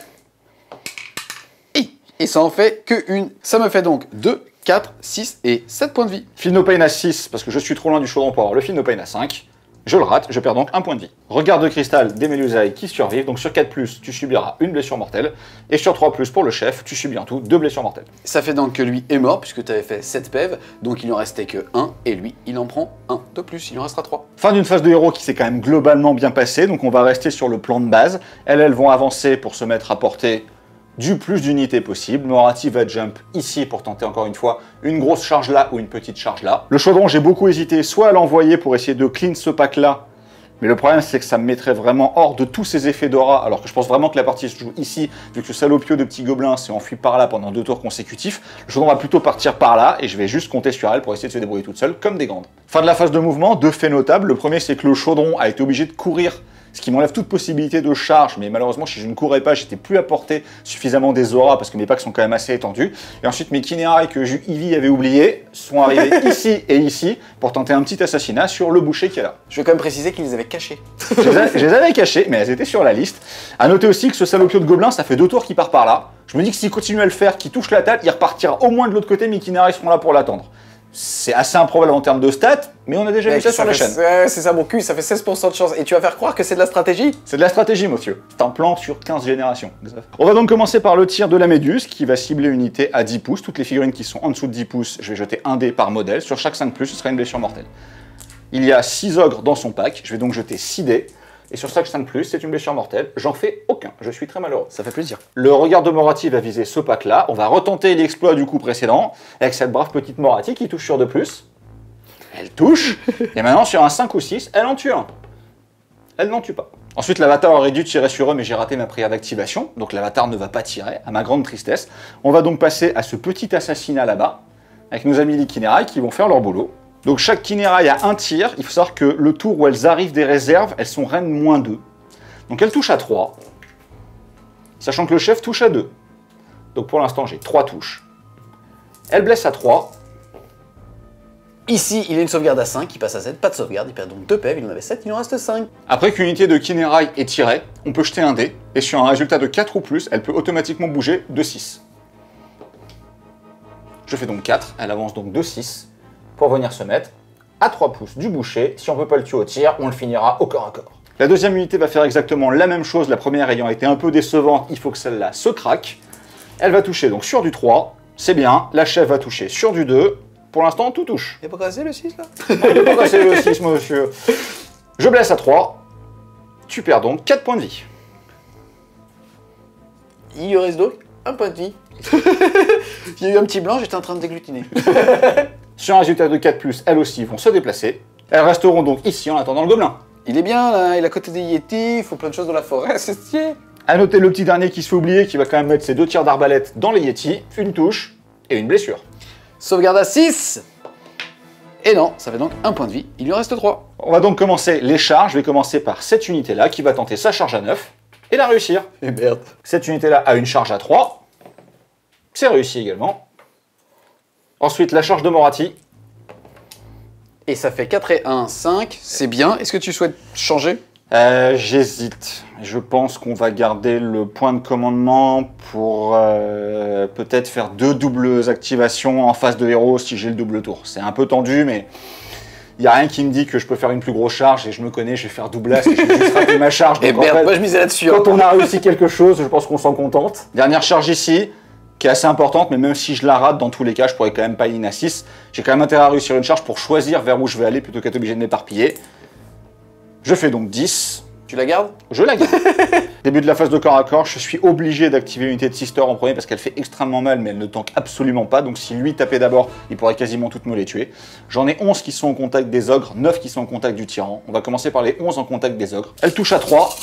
Et ça en fait que une. Ça me fait donc 2, 4, 6 et 7 points de vie.
Feel No Pain à 6, parce que je suis trop loin du chaudron pour avoir le Feel No Pain à 5. Je le rate, je perds donc 1 point de vie. Regard de cristal des Mélusailles qui survivent, donc sur 4+, tu subiras une blessure mortelle, et sur 3+, pour le chef, tu subis en tout 2 blessures mortelles.
Ça fait donc que lui est mort, puisque tu avais fait 7 PEV, donc il en restait que 1, et lui, il en prend 1 de plus, il en restera 3.
Fin d'une phase de héros qui s'est quand même globalement bien passée, donc on va rester sur le plan de base. Elles vont avancer pour se mettre à portée du plus d'unités possible. Morati va jump ici pour tenter encore une fois une grosse charge là ou une petite charge là. Le chaudron, j'ai beaucoup hésité soit à l'envoyer pour essayer de clean ce pack là, mais le problème c'est que ça me mettrait vraiment hors de tous ces effets d'aura, alors que je pense vraiment que la partie se joue ici, vu que ce salopio de petit gobelin s'est enfui par là pendant 2 tours consécutifs. Le chaudron va plutôt partir par là, et je vais juste compter sur elle pour essayer de se débrouiller toute seule, comme des grandes. Fin de la phase de mouvement, 2 faits notables. Le premier, c'est que le chaudron a été obligé de courir, ce qui m'enlève toute possibilité de charge, mais malheureusement, si je ne courais pas, j'étais plus à portée suffisamment des auras, parce que mes packs sont quand même assez étendus. Et ensuite, mes Kinerai que Ivy avait oubliés sont arrivés ici et ici, pour tenter un petit assassinat sur le boucher qui est là.
Je vais quand même préciser qu'ils les avaient cachés.
Je les avais cachés, mais elles étaient sur la liste. A noter aussi que ce salopio de gobelin, ça fait 2 tours qu'il part par là. Je me dis que s'il continue à le faire, qu'il touche la table, il repartira au moins de l'autre côté, mes Kinerai seront là pour l'attendre. C'est assez improbable en termes de stats, mais on a déjà vu ça sur la chaîne.
C'est ça mon cul, ça fait 16% de chance. Et tu vas faire croire que c'est de la stratégie?
C'est de la stratégie, monsieur. C'est un plan sur 15 générations. On va donc commencer par le tir de la méduse, qui va cibler une unité à 10 pouces. Toutes les figurines qui sont en dessous de 10 pouces, je vais jeter un dé par modèle. Sur chaque 5+, ce sera une blessure mortelle. Il y a 6 ogres dans son pack, je vais donc jeter 6 dés. Et sur chaque 5+, c'est une blessure mortelle. J'en fais aucun, je suis très malheureux.
Ça fait plaisir.
Le regard de Morati va viser ce pack-là. On va retenter l'exploit du coup précédent, avec cette brave petite Morati qui touche sur 2+. Elle touche, et maintenant sur un 5 ou 6, elle en tue un. Elle n'en tue pas. Ensuite, l'avatar aurait dû tirer sur eux, mais j'ai raté ma prière d'activation, donc l'avatar ne va pas tirer, à ma grande tristesse. On va donc passer à ce petit assassinat là-bas, avec nos amis les Kinerai qui vont faire leur boulot. Donc chaque Kinerai a un tir, il faut savoir que le tour où elles arrivent des réserves, elles sont reines -2. Donc elles touchent à 3, sachant que le chef touche à 2. Donc pour l'instant, j'ai 3 touches. Elle blesse à 3,
Ici, il a une sauvegarde à 5, il passe à 7, pas de sauvegarde, il perd donc 2 PV, il en avait 7, il en reste 5.
Après qu'une unité de Kinerai est tirée, on peut jeter un dé, et sur un résultat de 4 ou plus, elle peut automatiquement bouger de 6. Je fais donc 4, elle avance donc de 6, pour venir se mettre à 3 pouces du boucher. Si on peut pas le tuer au tir, on le finira au corps à corps. La deuxième unité va faire exactement la même chose, la première ayant été un peu décevante, il faut que celle-là se craque. Elle va toucher donc sur du 3, c'est bien, la chef va toucher sur du 2, pour l'instant tout touche.
Il a pas cassé le 6 là?
Il n'a pas cassé le 6, monsieur. Je blesse à 3, tu perds donc 4 points de vie.
Il lui reste donc un point de vie. Il y a eu un petit blanc, j'étais en train de déglutiner.
Sur un résultat de 4+, elles aussi vont se déplacer. Elles resteront donc ici en attendant le gobelin.
Il est bien là, il est à côté des Yétis, il faut plein de choses dans la forêt, c'est stylé.
A noter le petit dernier qui se fait oublier, qui va quand même mettre ses 2 tirs d'arbalète dans les Yétis, une touche et une blessure.
Sauvegarde à 6. Et non, ça fait donc un point de vie, il lui en reste 3.
On va donc commencer les charges. Je vais commencer par cette unité-là qui va tenter sa charge à 9 et la réussir.
Et merde.
Cette unité-là a une charge à 3. C'est réussi également. Ensuite, la charge de Moratti.
Et ça fait 4 et 1, 5, c'est bien. Est-ce que tu souhaites changer?
J'hésite. Je pense qu'on va garder le point de commandement pour peut-être faire 2 doubles activations en face de héros si j'ai le double tour. C'est un peu tendu, mais il n'y a rien qui me dit que je peux faire une plus grosse charge et je me connais, je vais faire double as et je vais juste rater ma charge.
Et
Donc,
merde,
en fait,
moi je misais là-dessus.
quand on a réussi quelque chose, je pense qu'on s'en contente. Dernière charge ici, qui est assez importante, mais même si je la rate, dans tous les cas, je pourrais quand même pas in à 6. J'ai quand même intérêt à réussir une charge pour choisir vers où je vais aller plutôt qu'être obligé de m'éparpiller. Je fais donc 10.
Tu la gardes?
Je la garde. Début de la phase de corps à corps, je suis obligé d'activer l'unité de Sister en premier parce qu'elle fait extrêmement mal, mais elle ne tank absolument pas. Donc si lui tapait d'abord, il pourrait quasiment toutes me les tuer. J'en ai 11 qui sont en contact des ogres, 9 qui sont en contact du tyran. On va commencer par les 11 en contact des ogres. Elle touche à 3.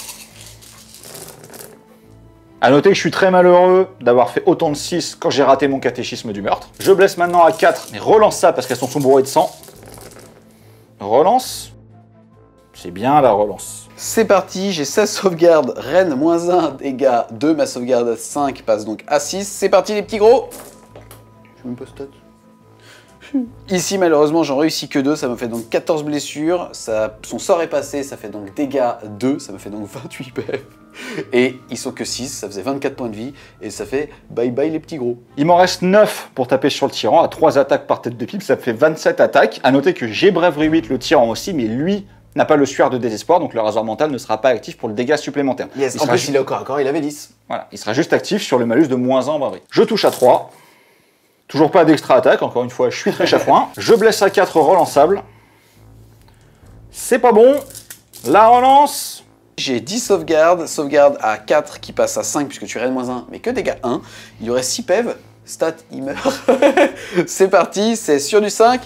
A noter que je suis très malheureux d'avoir fait autant de 6 quand j'ai raté mon catéchisme du meurtre. Je blesse maintenant à 4, mais relance ça parce qu'elles sont bourrées de sang. Relance. C'est bien la relance.
C'est parti, j'ai 16 sauvegardes, reine moins 1, dégâts 2, ma sauvegarde à 5 passe donc à 6. C'est parti les petits gros. Je vais même pas stat. Ici malheureusement j'en réussis que 2, ça me fait donc 14 blessures. Son sort est passé, ça fait donc dégâts 2, ça me fait donc 28 PF. Et ils sont que 6, ça faisait 24 points de vie, et ça fait bye bye les petits gros.
Il m'en reste 9 pour taper sur le tyran, à 3 attaques par tête de pipe, ça fait 27 attaques. A noter que j'ai Bravery 8 le tyran aussi, mais lui n'a pas le suaire de désespoir, donc le rasoir mental ne sera pas actif pour le dégât supplémentaire.
Yes, en plus il est au corps à corps, il avait 10.
Voilà, il sera juste actif sur le malus de moins 1 en braverie. Je touche à 3. Toujours pas d'extra attaque, encore une fois, je suis très chafouin. Je blesse à 4 relançable. C'est pas bon. La relance.
J'ai 10 sauvegardes, sauvegarde à 4 qui passe à 5 puisque tu reines moins 1, mais que dégâts 1. Il y aurait 6 PEV, stat, il meurt. C'est parti, c'est sur du 5.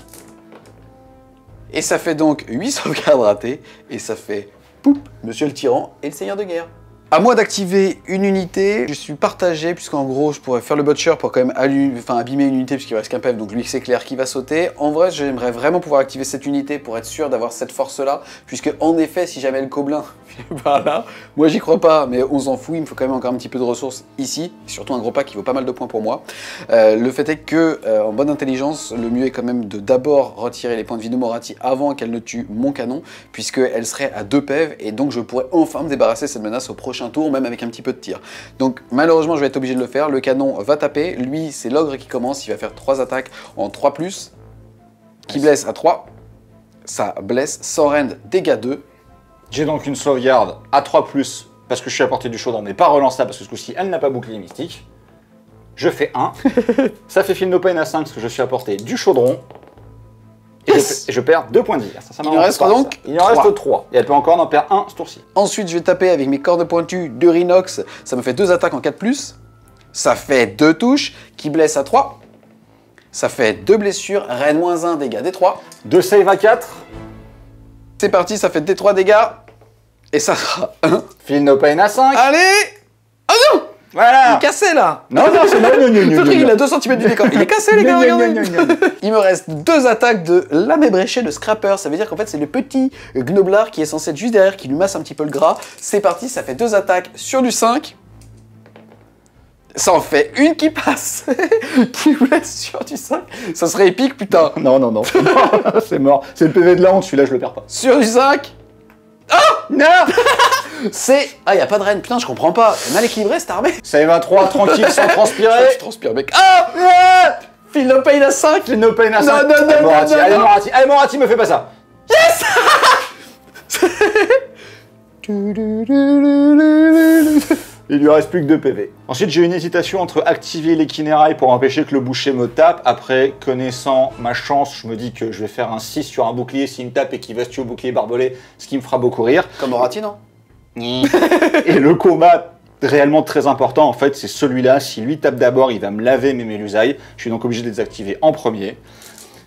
Et ça fait donc 8 sauvegardes ratées, et ça fait poup, Monsieur le Tyran et le Seigneur de Guerre. À moi d'activer une unité, je suis partagé, puisqu'en gros, je pourrais faire le butcher pour quand même abîmer une unité, puisqu'il reste qu'un PEV, donc lui c'est clair qui va sauter. En vrai, j'aimerais vraiment pouvoir activer cette unité pour être sûr d'avoir cette force-là, puisque en effet, si jamais le Gobelin vient par là, moi j'y crois pas, mais on s'en fout, il me faut quand même encore un petit peu de ressources ici, surtout un gros pack qui vaut pas mal de points pour moi. Le fait est que, en bonne intelligence, le mieux est quand même de d'abord retirer les points de vie de Moratti avant qu'elle ne tue mon canon, puisqu'elle serait à 2 PEV, et donc je pourrais enfin me débarrasser de cette menace au prochain tour, même avec un petit peu de tir. Donc malheureusement je vais être obligé de le faire, le canon va taper, lui c'est l'ogre qui commence, il va faire 3 attaques en 3+, qui blesse à 3, ça blesse, sans rend dégâts 2.
J'ai donc une sauvegarde à 3+, parce que je suis à portée du chaudron, mais pas relançable, parce que ce coup-ci elle n'a pas bouclier mystique. Je fais 1, ça fait Feel No Pain à 5, parce que je suis à portée du chaudron. Et je perds 2 points de vie. Ça,
il en reste donc
il en reste 3. Et elle peut encore en perdre 1 ce tour-ci.
Ensuite, je vais taper avec mes cordes pointues de Rhinox. Ça me fait 2 attaques en 4+. Ça fait 2 touches qui blessent à 3. Ça fait 2 blessures. Reine moins 1, dégâts D3.
2 save à 4.
C'est parti, ça fait D3 dégâts. Et ça sera 1.
Feel No Pain à 5.
Allez! Oh non!
Voilà!
Il est cassé là!
Non, c'est non.
Ce truc, il a 2 cm du décor. Il est cassé, les gars, regardez! Il me reste 2 attaques de lame ébréchée de Scrapper. Ça veut dire qu'en fait, c'est le petit gnoblard qui est censé être juste derrière, qui lui masse un petit peu le gras. C'est parti, ça fait 2 attaques sur du 5. Ça en fait une qui passe. Qui blesse sur du 5. Ça serait épique, putain.
Non, non, non. C'est mort. C'est le PV de la honte, celui-là, je le perds pas.
Sur du 5. Ah non. C'est... Ah, y a pas de reine. Putain, je comprends pas. Mal équilibré, cette armée.
Ça va 3, tranquille, sans transpirer.
Je transpire, mec. Ah Phil No Pain à 5.
Phil No Pain à 5.
Non, non, non,
Morati.
non,
Allez,
non.
Morati. Allez, Morati, me fais pas ça.
Yes.
Il lui reste plus que 2 PV. Ensuite, j'ai une hésitation entre activer les Kinérailles pour empêcher que le boucher me tape. Après, connaissant ma chance, je me dis que je vais faire un 6 sur un bouclier s'il me tape et qu'il va se tuer au bouclier barbelé, ce qui me fera beaucoup rire.
Comme Morati, non?
Et le combat réellement très important, en fait, c'est celui-là. Si lui tape d'abord, il va me laver mes Mélusailles. Je suis donc obligé de les activer en premier.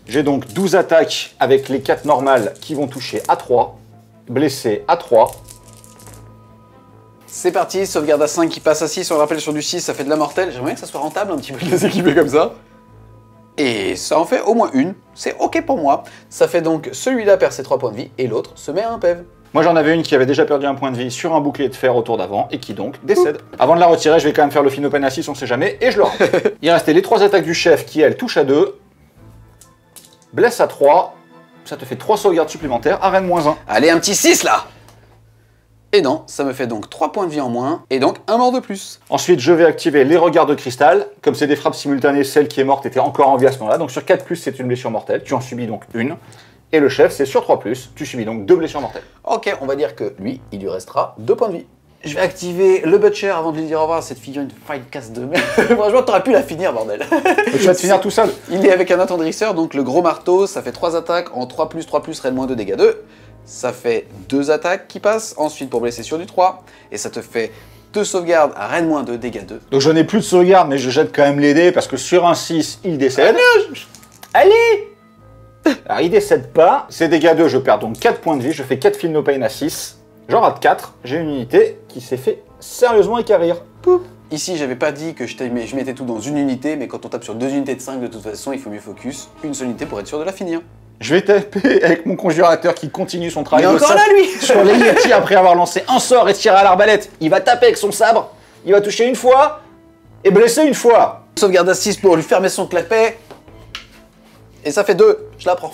J'ai donc 12 attaques avec les 4 normales qui vont toucher à 3. Blessé à 3.
C'est parti, sauvegarde à 5 qui passe à 6, on le rappelle sur du 6, ça fait de la mortelle. J'aimerais bien que ça soit rentable un petit peu de les équiper comme ça. Et ça en fait au moins une, c'est ok pour moi. Ça fait donc celui-là perd ses 3 points de vie et l'autre se met à un PEV.
Moi j'en avais une qui avait déjà perdu un point de vie sur un bouclier de fer au tour d'avant et qui donc décède. Avant de la retirer, je vais quand même faire le Phil No Pain à 6, on sait jamais, et je le rate. Il restait les 3 attaques du chef qui, elles, touchent à 2. Blesse à 3. Ça te fait 3 sauvegardes supplémentaires, arène -1.
Allez, un petit 6 là. Et non, ça me fait donc 3 points de vie en moins, et donc un mort de plus.
Ensuite, je vais activer les regards de cristal. Comme c'est des frappes simultanées, celle qui est morte était encore en vie à ce moment-là. Donc sur 4+, c'est une blessure mortelle. Tu en subis donc une. Et le chef, c'est sur 3+. Tu subis donc 2 blessures mortelles.
Ok, on va dire que lui, il lui restera 2 points de vie. Je vais activer le Butcher avant de lui dire au revoir à cette figurine de fight casse de merde. Franchement, t'aurais pu la finir, bordel.
Tu vas te finir tout seul.
Il est avec un attendrisseur, donc le gros marteau, ça fait 3 attaques en 3+, 3+, raid -2, dégâts 2. Ça fait 2 attaques qui passent, ensuite pour blesser sur du 3, et ça te fait 2 sauvegardes à raid -2, dégâts 2.
Donc je n'ai plus de sauvegarde, mais je jette quand même les dés parce que sur un 6, il décède. Allez. Alors il décède pas. C'est dégâts 2, je perds donc 4 points de vie, je fais 4 Phil No Pain à 6. J'en rate 4, j'ai une unité qui s'est fait sérieusement équarrir. Poup.
Ici, j'avais pas dit que je mettais tout dans une unité, mais quand on tape sur 2 unités de 5, de toute façon, il faut mieux focus une seule unité pour être sûr de la finir.
Je vais taper avec mon conjurateur qui continue son
Il
travail
est
de
encore
sabre
là, lui.
sur les Yeti après avoir lancé un sort et tiré à l'arbalète. Il va taper avec son sabre, il va toucher une fois et blesser une fois.
Sauvegarde à 6 pour lui fermer son clapet. Et ça fait 2, je la prends.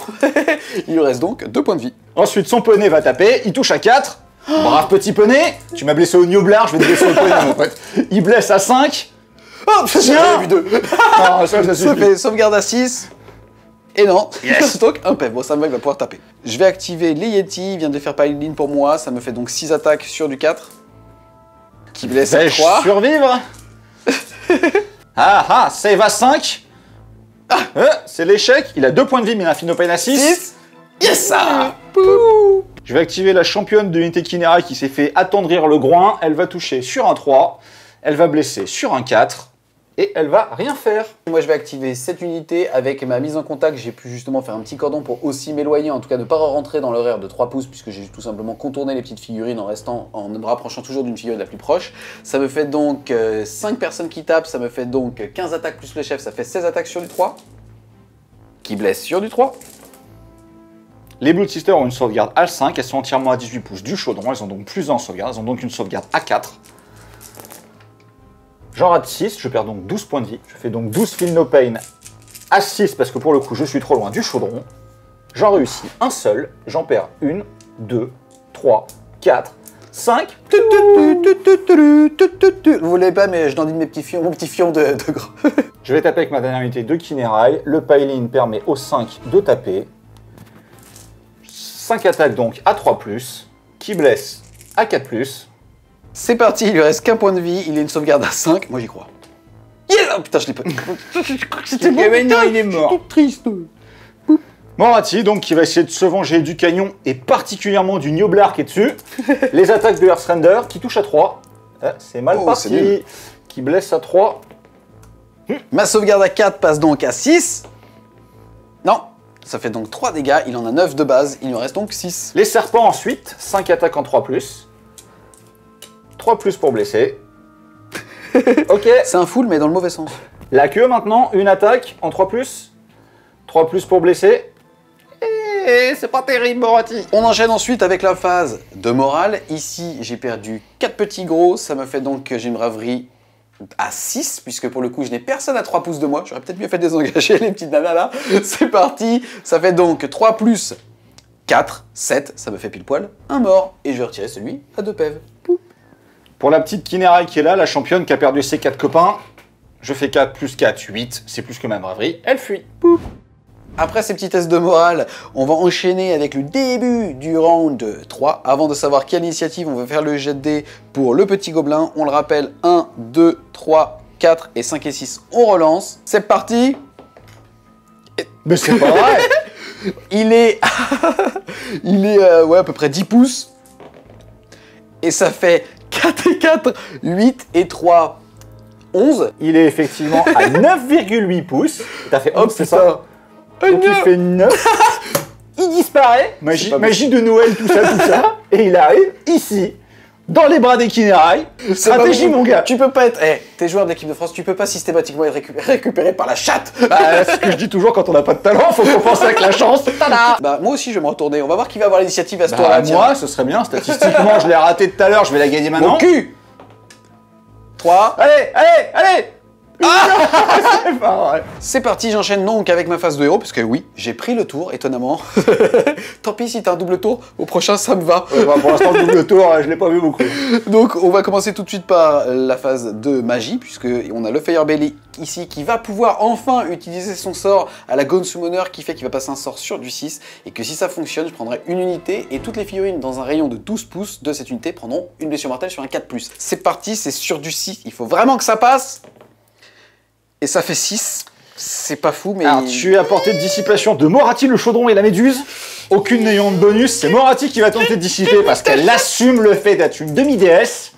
Il lui reste donc 2 points de vie.
Ensuite, son poney va taper, il touche à 4. Brave petit poney, tu m'as blessé au gnoblard, je vais te blesser au poney, mon pote. Il blesse à 5.
Oh, j'en ai vu 2.
Ah, ça
Ça
suffit.
fait sauvegarde à 6. Et non,
Yes.
donc un PEV. Bon, ça me va, il va pouvoir taper. Je vais activer les Yeti, il vient de faire piling pour moi, ça me fait donc 6 attaques sur du 4. Qui blesse à
Vais-je
3.
survivre? Ah, save à 5. C'est l'échec, il a 2 points de vie, mais il a un Phil No Pain à 6.
6. Yes, ça.
Je vais activer la championne de l'unité Kinéraille qui s'est fait attendrir le groin. Elle va toucher sur un 3, elle va blesser sur un 4, et elle va rien faire.
Moi, je vais activer cette unité avec ma mise en contact. J'ai pu justement faire un petit cordon pour aussi m'éloigner, en tout cas ne pas rentrer dans l'horaire de 3 pouces, puisque j'ai tout simplement contourné les petites figurines en me rapprochant toujours d'une figurine la plus proche. Ça me fait donc 5 personnes qui tapent, ça me fait donc 15 attaques plus le chef, ça fait 16 attaques sur du 3. Qui blesse sur du 3.
Les Blood Sisters ont une sauvegarde à 5, elles sont entièrement à 18 pouces du chaudron, elles ont donc plus en sauvegarde, elles ont donc une sauvegarde à 4. J'en rate 6, je perds donc 12 points de vie. Je fais donc 12 Phil No Pain à 6 parce que pour le coup je suis trop loin du chaudron. J'en réussis un seul, j'en perds 1, 2, 3, 4, 5.
Vous voulez pas, mais je n'en dis mon petit fion de gros.
Je vais taper avec ma dernière unité de Kinéraille. Le piling permet aux 5 de taper. 5 attaques donc à 3+, qui blesse à 4+.
C'est parti, il lui reste qu'un point de vie, il a une sauvegarde à 5, moi j'y crois. Yeah, oh, putain, je l'ai pas.
C'était bon, mais non, il est mort.
Tout triste.
Morati, donc, qui va essayer de se venger du canyon et particulièrement du Gnoblar qui est dessus. Les attaques de Earthrender qui touchent à 3. C'est mal
Oh,
parti.
c'est nul.
Qui blesse à 3.
Ma sauvegarde à 4 passe donc à 6. Non, ça fait donc 3 dégâts, il en a 9 de base, il nous reste donc 6.
Les serpents ensuite, 5 attaques en 3+. 3+ pour blesser. Ok.
C'est un full, mais dans le mauvais sens.
La queue maintenant, une attaque en 3+. 3+ pour blesser. Et c'est pas terrible, Morati.
On enchaîne ensuite avec la phase de morale. Ici, j'ai perdu 4 petits gros, ça me fait donc que j'ai une braverie à 6, puisque pour le coup, je n'ai personne à 3 pouces de moi. J'aurais peut-être mieux fait désengager les petites nanas là. C'est parti. Ça fait donc 3 plus 4, 7. Ça me fait pile poil un mort. Et je vais retirer celui à 2 pèves.
Pour la petite Kinerai qui est là, la championne qui a perdu ses 4 copains, je fais 4 plus 4, 8. C'est plus que ma braverie. Elle fuit. Poup.
Après ces petits tests de morale, on va enchaîner avec le début du round 3. Avant de savoir quelle initiative on va faire le jet de dés pour le petit gobelin. On le rappelle, 1, 2, 3, 4 et 5 et 6. On relance. C'est parti.
Mais c'est pas vrai.
Il est, ouais, à peu près 10 pouces. Et ça fait 4 et 4, 8 et 3, 11.
Il est effectivement à 9,8 pouces. T'as fait hop, c'est ça. Donc il fait 9. Il disparaît. Magie de Noël, tout ça. Et il arrive ici, dans les bras des Kinerai. Stratégie, mon gars.
Tu peux pas être... t'es joueur de l'équipe de France, tu peux pas systématiquement être récupéré par la chatte.
Bah, c'est ce que je dis toujours quand on n'a pas de talent, faut compenser avec la chance. Tada.
Bah, moi aussi, je vais me retourner. On va voir qui va avoir l'initiative à ce tour-là.
Moi, ce serait bien. Statistiquement, je l'ai raté tout à l'heure, je vais la gagner maintenant.
Mon cul. 3.
Allez. C'est pas vrai.
C'est parti, j'enchaîne donc avec ma phase de héros, parce que oui, j'ai pris le tour, étonnamment. Tant pis si t'as un double tour, au prochain ça me va.
Bah, pour l'instant, le double tour, je l'ai pas vu beaucoup.
Donc on va commencer tout de suite par la phase de magie, puisque on a le Fire Belly ici qui va pouvoir enfin utiliser son sort à la Gone Summoner, qui fait qu'il va passer un sort sur du 6, et que si ça fonctionne, je prendrai une unité, et toutes les figurines dans un rayon de 12 pouces de cette unité prendront une blessure mortelle sur un 4+. C'est parti, c'est sur du 6, il faut vraiment que ça passe. Et ça fait 6, c'est pas fou, mais...
Alors, tu es à portée de dissipation de Moratti, le chaudron et la méduse. Aucune n'ayant de bonus, c'est Moratti qui va tenter de dissiper parce qu'elle assume le fait d'être une demi-déesse.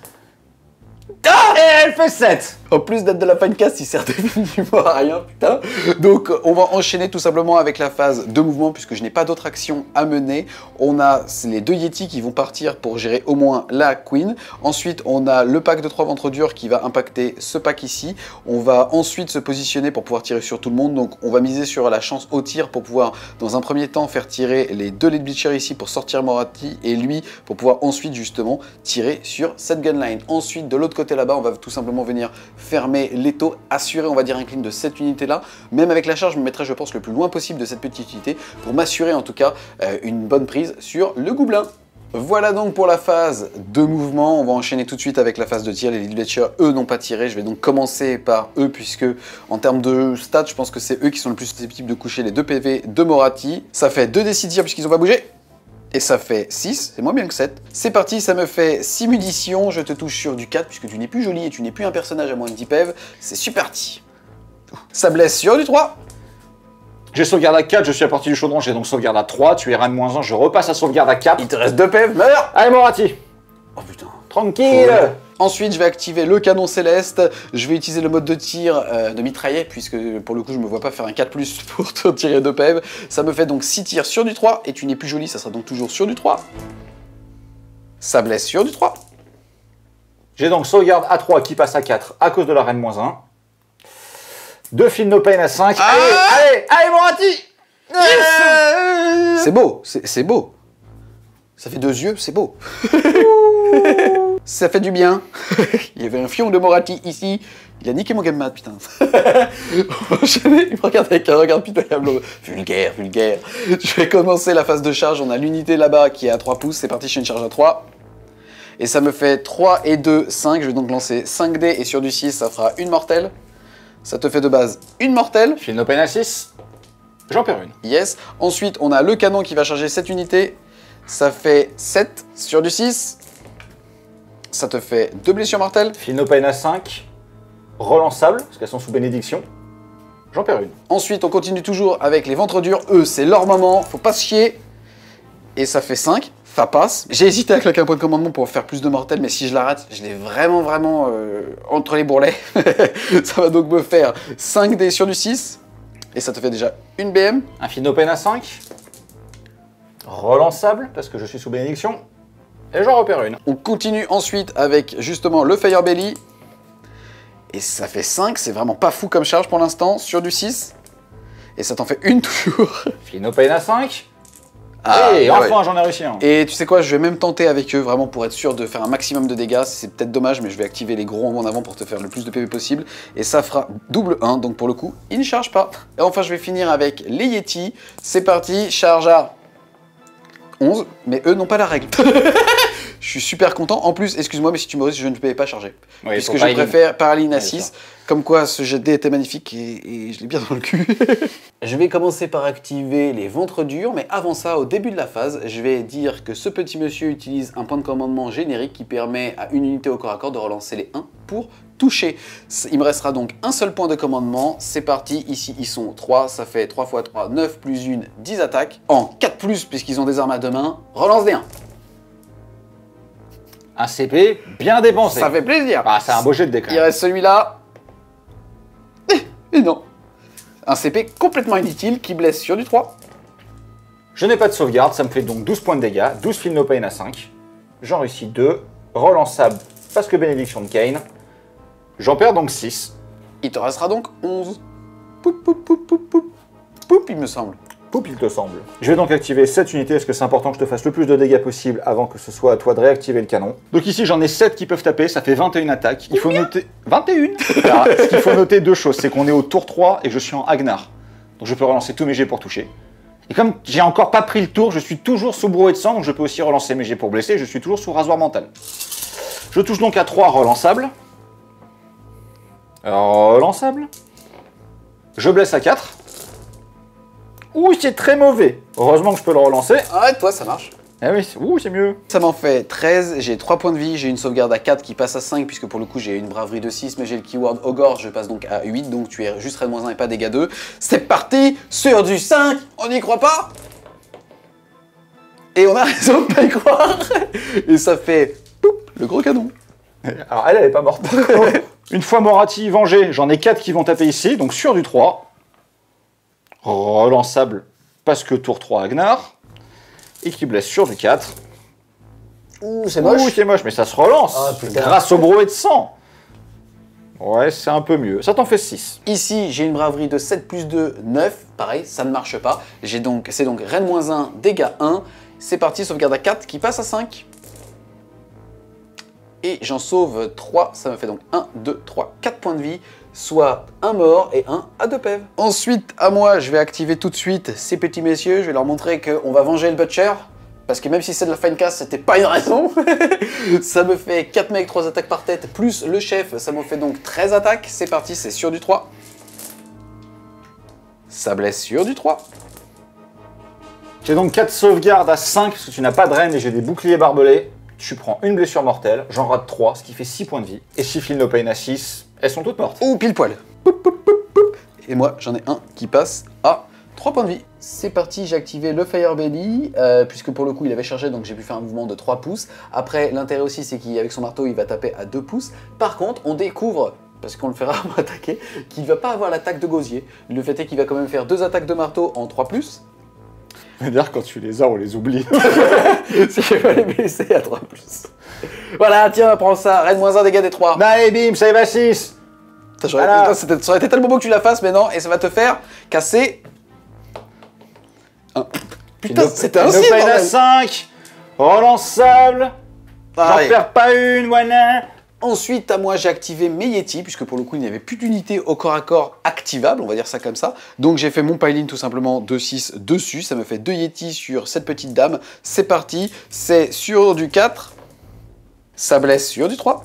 Et elle fait 7.
En plus d'être de la pinecast, il sert définitivement à rien, putain. Donc on va enchaîner tout simplement avec la phase de mouvement, puisque je n'ai pas d'autre action à mener. On a les 2 Yeti qui vont partir pour gérer au moins la Queen. Ensuite, on a le pack de 3 ventres durs qui va impacter ce pack ici. On va ensuite se positionner pour pouvoir tirer sur tout le monde. Donc on va miser sur la chance au tir pour pouvoir, dans un premier temps, faire tirer les 2 Lead Bleacher ici pour sortir Moratti, et lui pour pouvoir ensuite justement tirer sur cette gunline. Ensuite, de l'autre côté là-bas, on va tout simplement venir fermer l'étau, assurer, on va dire, un clean de cette unité-là. Même avec la charge, je me mettrai, je pense, le plus loin possible de cette petite unité pour m'assurer, en tout cas, une bonne prise sur le gobelin. Voilà donc pour la phase de mouvement. On va enchaîner tout de suite avec la phase de tir. Les Lead Bleacher, eux, n'ont pas tiré. Je vais donc commencer par eux, puisque en termes de stats, je pense que c'est eux qui sont le plus susceptibles de coucher les 2 PV de Moratti. Ça fait 2 d 6 tirs puisqu'ils n'ont pas bougé. Et ça fait 6, c'est moins bien que 7. C'est parti, ça me fait 6 munitions, je te touche sur du 4, puisque tu n'es plus joli et tu n'es plus un personnage à moins de 10 PV. C'est super parti. Ça blesse sur du 3.
J'ai sauvegarde à 4, je suis à partir du chaudron, j'ai donc sauvegarde à 3, tu es RAN-1, je repasse à sauvegarde à 4.
Il te reste 2 PV, meurs.
Allez Moratti.
Oh putain.
Tranquille.
Ensuite, je vais activer le canon céleste, je vais utiliser le mode de tir de mitraillette, puisque pour le coup, je me vois pas faire un 4+, pour te tirer 2 PV. Ça me fait donc 6 tirs sur du 3, et tu n'es plus joli, ça sera donc toujours sur du 3. Ça blesse sur du 3.
J'ai donc sauvegarde à 3 qui passe à 4 à cause de la reine-1. 2 Feel No Pain à 5.
Ah,
allez Moratti.
C'est beau, c'est beau. Ça fait 2 yeux, c'est beau. Ça fait du bien. Il y avait un fion de Moratti ici. Il a niqué mon game mat, putain. On va enchaîner. Il me regarde avec un regard pitoyable. Vulgaire, vulgaire. Je vais commencer la phase de charge. On a l'unité là-bas qui est à 3 pouces. C'est parti, je fais une charge à 3. Et ça me fait 3 et 2, 5. Je vais donc lancer 5 dés. Et sur du 6, ça fera une mortelle. Ça te fait de base une mortelle.
Feel No Pain à 6. J'en perds une.
Yes. Ensuite, on a le canon qui va charger cette unité. Ça fait 7 sur du 6. Ça te fait 2 blessures mortelles.
Feel No Pain à 5. Relançable, parce qu'elles sont sous bénédiction. J'en perds une.
Ensuite, on continue toujours avec les ventres durs. Eux, c'est leur moment. Faut pas se chier. Et ça fait 5. Ça passe. J'ai hésité à claquer un point de commandement pour faire plus de mortels, mais si je la rate, je l'ai vraiment entre les bourrelets. Ça va donc me faire 5 dés sur du 6. Et ça te fait déjà une BM.
Un Feel No Pain à 5. Relançable, parce que je suis sous bénédiction. Et j'en repère une.
On continue ensuite avec justement le Fire Belly. Et ça fait 5, c'est vraiment pas fou comme charge pour l'instant, sur du 6. Et ça t'en fait une toujours.
Feel No Pain à 5. Et
bah
enfin,
ouais.
j'en ai réussi un.
Et tu sais quoi, je vais même tenter avec eux, vraiment pour être sûr de faire un maximum de dégâts. C'est peut-être dommage, mais je vais activer les gros en avant pour te faire le plus de PV possible. Et ça fera double 1, donc pour le coup, il ne charge pas. Et enfin, je vais finir avec les Yeti. C'est parti, charge à 11, mais eux n'ont pas la règle. Je suis super content. En plus, excuse-moi, mais si tu me risques, je ne vais pas charger.
Oui,
puisque
pour
je
Paraline.
préfère Paraline à
Ouais,
6.
ça.
Comme quoi, ce jet de dés était magnifique et je l'ai bien dans le cul. Je vais commencer par activer les ventres durs, mais avant ça, au début de la phase, je vais dire que ce petit monsieur utilise un point de commandement générique qui permet à une unité au corps à corps de relancer les 1 pour toucher. Il me restera donc un seul point de commandement. C'est parti, ici ils sont 3, ça fait 3 x 3, 9 plus 1, 10 attaques. En 4+, puisqu'ils ont des armes à deux mains, relance des 1.
Un CP bien dépensé.
Ça fait plaisir.
Ah, c'est un beau jet de dé, quand
Il
même.
reste celui-là. Et non. Un CP complètement inutile qui blesse sur du 3.
Je n'ai pas de sauvegarde, ça me fait donc 12 points de dégâts, 12 Feel No Pain à 5. J'en réussis 2, relançable parce que bénédiction de Kane. J'en perds donc 6.
Il te restera donc 11. Poup, poup, poup, poup, poup. Poup, il me semble.
Poup, il te semble. Je vais donc activer cette unité, parce que c'est important que je te fasse le plus de dégâts possible avant que ce soit à toi de réactiver le canon. Donc ici, j'en ai 7 qui peuvent taper, ça fait 21 attaques. Il faut noter... 21. Alors, ce qu'il faut noter deux choses, c'est qu'on est au tour 3 et je suis en Agnar. Donc je peux relancer tous mes jets pour toucher. Et comme j'ai encore pas pris le tour, je suis toujours sous brouet de sang, donc je peux aussi relancer mes jets pour blesser, je suis toujours sous rasoir mental. Je touche donc à 3 relançables. Relançable. Je blesse à 4. Ouh, c'est très mauvais. Heureusement que je peux le relancer.
Arrête-toi, ça marche.
Eh oui, ouh, c'est mieux.
Ça m'en fait 13, j'ai 3 points de vie, j'ai une sauvegarde à 4 qui passe à 5, puisque pour le coup j'ai une braverie de 6, mais j'ai le keyword Ogre, je passe donc à 8, donc tu es juste Red-1 et pas dégâts 2. C'est parti, sur du 5, on n'y croit pas? Et on a raison de pas y croire. Et ça fait poup, le gros canon.
Alors, elle est pas morte. Une fois Morati vengé, j'en ai 4 qui vont taper ici, donc sur du 3. Relançable parce que tour 3 Agnar. Et qui blesse sur du 4.
Ouh, c'est
Ouh, c'est moche, mais ça se relance.
Ah, putain.
Grâce au brouet de sang. Ouais, c'est un peu mieux. Ça t'en fait 6.
Ici, j'ai une braverie de 7 plus 2, 9. Pareil, ça ne marche pas. C'est donc Rennes-1, dégâts 1. C'est parti, sauvegarde à 4 qui passe à 5. Et j'en sauve 3. Ça me fait donc 1, 2, 3, 4 points de vie. Soit un mort et un à 2 PV. Ensuite, à moi, je vais activer tout de suite ces petits messieurs. Je vais leur montrer qu'on va venger le butcher. Parce que même si c'est de la fine cast, c'était pas une raison. Ça me fait 4 mecs, 3 attaques par tête, plus le chef, ça me fait donc 13 attaques. C'est parti, c'est sur du 3. Ça blesse sur du 3.
J'ai donc 4 sauvegardes à 5 parce que tu n'as pas de reine et j'ai des boucliers barbelés. Tu prends une blessure mortelle, j'en rate 3, ce qui fait 6 points de vie. Et si Feel No Pain à 6, elles sont toutes mortes.
Ou pile poil. Poup, poup, poup, poup. Et moi, j'en ai un qui passe à 3 points de vie. C'est parti, j'ai activé le Fire Belly, puisque pour le coup, il avait chargé, donc j'ai pu faire un mouvement de 3 pouces. Après, l'intérêt aussi, c'est qu'avec son marteau, il va taper à 2 pouces. Par contre, on découvre, parce qu'on le fait rarement attaquer, qu'il ne va pas avoir l'attaque de gosier. Le fait est qu'il va quand même faire 2 attaques de marteau en 3+.
C'est-à-dire quand tu les as, on les oublie.
C'est qu'il va les blesser à 3+. Voilà, tiens, prends ça, Rennes-1, dégâts des 3.
Allez, bim, ça y va 6.
Putain, ça aurait été tellement beau que tu la fasses, mais non, et ça va te faire casser... Putain, c'était un 6,
Feel No Pain à
bordel.
5. Relançable. J'en
Pareil.
perds pas une, voilà.
Ensuite, à moi, j'ai activé mes Yeti, puisque pour le coup, il n'y avait plus d'unité au corps à corps activable, on va dire ça comme ça. Donc j'ai fait mon piling tout simplement de 6 dessus, ça me fait 2 Yeti sur cette petite dame. C'est parti, c'est sur du 4, ça blesse sur du 3.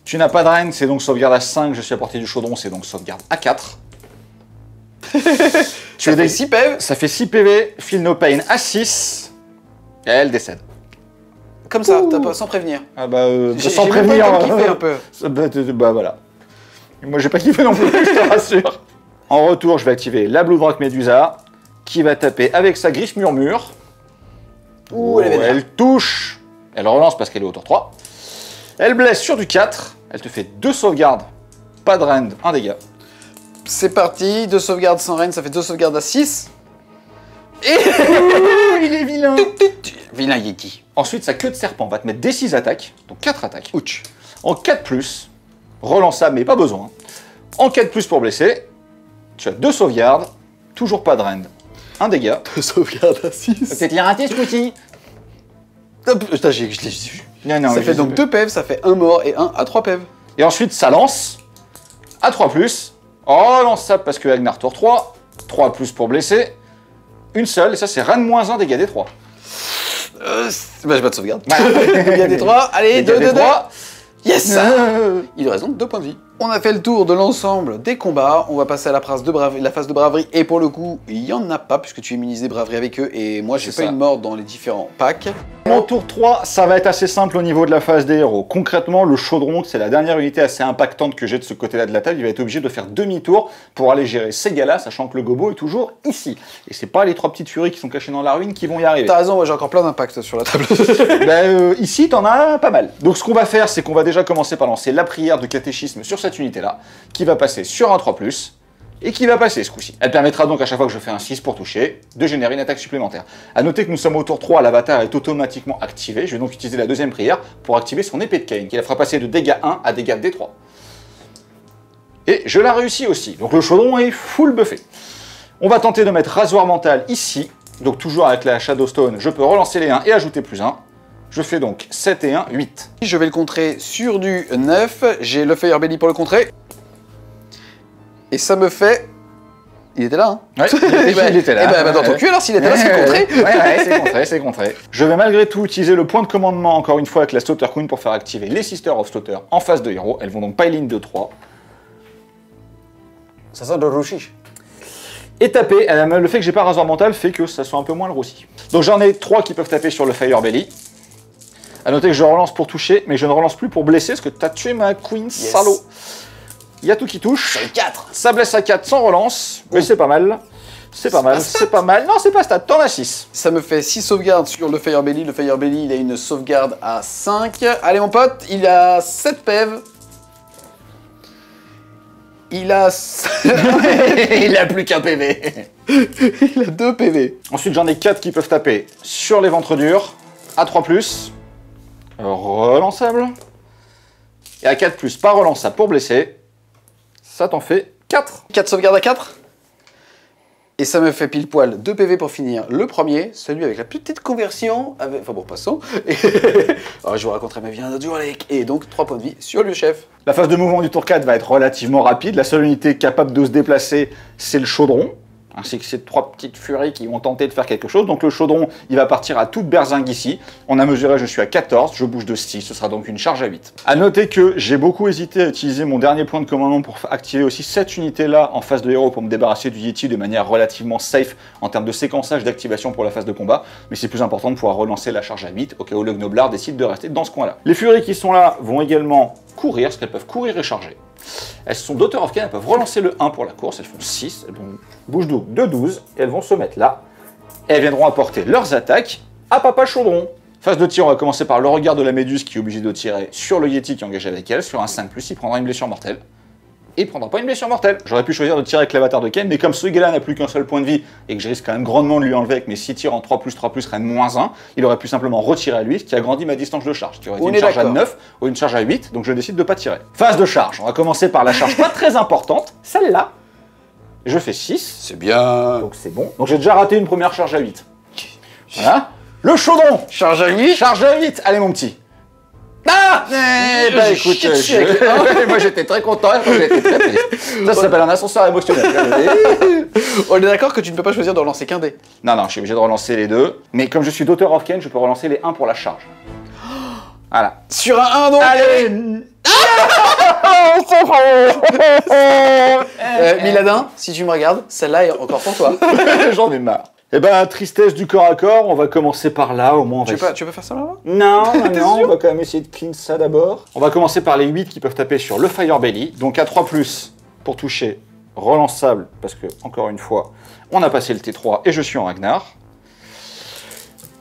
Tu n'as pas de reine, c'est donc sauvegarde à 5. Je suis à portée du chaudron, c'est donc sauvegarde à 4.
Tu as des 6 PV.
Ça fait 6 PV, Feel No Pain à 6. Et elle décède.
Comme ça, sans prévenir.
Ah bah,
J'ai
sans
même pas
prévenir.
le temps de kiffer un peu.
Bah voilà. Moi j'ai pas kiffé non plus, je te rassure. En retour, je vais activer la Blue Rock Medusa, qui va taper avec sa griffe murmure.
Ouh, elle est vénère.
Elle touche. Elle relance parce qu'elle est au tour 3. Elle blesse sur du 4. Elle te fait 2 sauvegardes. Pas de rend, 1 dégât.
C'est parti, 2 sauvegardes sans reine, ça fait 2 sauvegardes à 6. Et...
il est vilain.
Vilain Yeti.
Ensuite, sa queue de serpent va te mettre des 6 attaques, donc 4 attaques.
Ouch.
En 4+, relançable mais pas besoin. En 4+, pour blesser, tu as 2 sauvegardes, toujours pas de rend. 1 dégât.
Sauvegarde à 6.
C'est bien raté ce coup-ci.
Putain, je l'ai vu.
Non,
Ça fait donc 2 PEV, ça fait 1 mort et 1 à 3 PEV.
Et ensuite, ça lance à 3+. Oh, lance ça parce que Agnar tour 3. 3+ pour blesser. Une seule, et ça c'est Ran moins 1 dégâts des 3.
Bah j'ai pas de sauvegarde. Il y a des 3, allez, 2, 2, 2. Yes. Il lui reste donc 2 points de vie. On a fait le tour de l'ensemble des combats, on va passer à la phase de braverie, et pour le coup, il y en a pas, puisque tu es immunisé braverie avec eux, et moi j'ai pas une mort dans les différents packs.
Mon tour 3, ça va être assez simple au niveau de la phase des héros. Concrètement, le chaudron, c'est la dernière unité assez impactante que j'ai de ce côté-là de la table, il va être obligé de faire demi-tour pour aller gérer ces gars-là, sachant que le gobo est toujours ici. Et c'est pas les 3 petites furies qui sont cachées dans la ruine qui vont y arriver.
T'as raison, moi j'ai encore plein d'impact sur la table.
Ici, t'en as pas mal. Donc ce qu'on va faire, c'est qu'on va déjà commencer par lancer la prière de catéchisme sur cette unité-là, qui va passer sur un 3+, et qui va passer ce coup-ci. Elle permettra donc à chaque fois que je fais un 6 pour toucher, de générer une attaque supplémentaire. A noter que nous sommes au tour 3, l'avatar est automatiquement activé, je vais donc utiliser la deuxième prière pour activer son épée de Cain, qui la fera passer de dégâts 1 à dégâts D3. Et je la réussis aussi, donc le chaudron est full buffé. On va tenter de mettre rasoir mental ici, donc toujours avec la Shadowstone, je peux relancer les 1 et ajouter +1. Je fais donc 7 et 1, 8.
Je vais le contrer sur du 9, j'ai le Fire Belly pour le contrer. Et ça me fait... Il était là, hein?
Ouais, il était là.
Et bah dans ton cul alors, s'il était là, c'est contré.
Ouais, c'est contré, c'est contré. Je vais malgré tout utiliser le point de commandement, encore une fois, avec la Slaughter Queen pour faire activer les Sisters of Slaughter en face de héros. Elles vont donc pile in de 3.
Ça sent de rouchiche.
Et taper, le fait que j'ai pas rasoir mental fait que ça soit un peu moins le roussi. Donc j'en ai 3 qui peuvent taper sur le Fire Belly. A noter que je relance pour toucher, mais je ne relance plus pour blesser, parce que t'as tué ma Queen, salaud. Il y a tout qui touche.
Ça fait 4.
Ça blesse à 4 sans relance, mais c'est pas mal. C'est pas mal, c'est pas mal. Non, c'est pas stat, t'en as 6.
Ça me fait 6 sauvegardes sur le Fire Belly. Le Fire Belly, il a une sauvegarde à 5. Allez mon pote, il a 7 PEV. Il a... il a plus qu'un PV. Il a 2 PV.
Ensuite, j'en ai 4 qui peuvent taper sur les ventres durs, à 3+, relançable. Et à 4+, pas relançable pour blesser. Ça t'en fait 4.
4 sauvegardes à 4. Et ça me fait pile poil 2 PV pour finir le premier, celui avec la petite conversion. Enfin bon, passons. Alors, je vous raconterai ma vie un autre jour, et donc 3 points de vie sur le chef.
La phase de mouvement du tour 4 va être relativement rapide. La seule unité capable de se déplacer, c'est le chaudron, ainsi que ces 3 petites furies qui vont tenter de faire quelque chose. Donc le chaudron, il va partir à toute berzingue ici. On a mesuré, je suis à 14, je bouge de 6, ce sera donc une charge à 8. A noter que j'ai beaucoup hésité à utiliser mon dernier point de commandement pour activer aussi cette unité-là en phase de héros pour me débarrasser du Yeti de manière relativement safe en termes de séquençage d'activation pour la phase de combat. Mais c'est plus important de pouvoir relancer la charge à 8 au cas où le Gnoblar décide de rester dans ce coin-là. Les furies qui sont là vont également courir, parce qu'elles peuvent courir et charger. Elles sont Daughter of Cain, elles peuvent relancer le 1 pour la course, elles font 6, elles vont bouge donc de 12, et elles vont se mettre là. Et elles viendront apporter leurs attaques à Papa Chaudron. Phase de tir, on va commencer par le regard de la Méduse qui est obligé de tirer sur le Yeti qui est engagé avec elle. Sur un 5+, il prendra une blessure mortelle. Et il prendra pas une blessure mortelle. J'aurais pu choisir de tirer avec l'avatar de Cain, mais comme ce gars-là n'a plus qu'un seul point de vie, et que je risque quand même grandement de lui enlever avec mes 6 tirs en 3+, 3+, Reine -1, il aurait pu simplement retirer à lui, ce qui a grandi ma distance de charge. Qui aurait été une charge à 9 ou une charge à 8, donc je décide de pas tirer. Phase de charge, on va commencer par la charge pas très importante, celle-là. Je fais 6.
C'est bien.
Donc c'est bon. Donc j'ai déjà raté une première charge à 8. Voilà. Le chaudron.
Charge à 8.
Charge à 8. Allez mon petit. Ah bah écoute, moi j'étais très content, moi j'étais très triste. Ça s'appelle un ascenseur émotionnel.
On est d'accord que tu ne peux pas choisir de relancer qu'un dé.
Non, je suis obligé de relancer les deux. Mais comme je suis Daughter of Cain, je peux relancer les 1 pour la charge. Voilà.
Sur un 1 donc.
Allez.
Miladin, si tu me regardes, celle-là est encore pour toi.
J'en ai marre. Eh ben, tristesse du corps à corps, on va commencer par là, au moins on va...
Tu peux faire ça là-bas?
Non, on va quand même essayer de clean ça d'abord. On va commencer par les 8 qui peuvent taper sur le Fire Belly, donc à 3+, pour toucher, relançable, parce que, encore une fois, on a passé le T3 et je suis en Ragnar.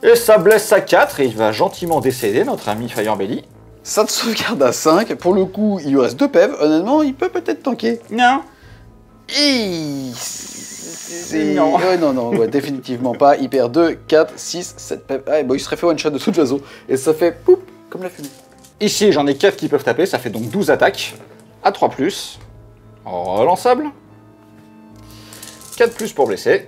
Et ça blesse à 4, et il va gentiment décéder, notre ami Fire Belly.
Ça te sauvegarde à 5, pour le coup, il lui reste 2 PEV, honnêtement, il peut peut-être tanker.
Non.
Non. Ouais, non, ouais, définitivement pas. Il perd 2, 4, 6, 7 PEV. Ah, bon, il serait fait one shot de toute façon. Et ça fait poup, comme la fumée.
Ici, j'en ai 4 qui peuvent taper, ça fait donc 12 attaques. À 3+, relançable. 4+ pour blesser.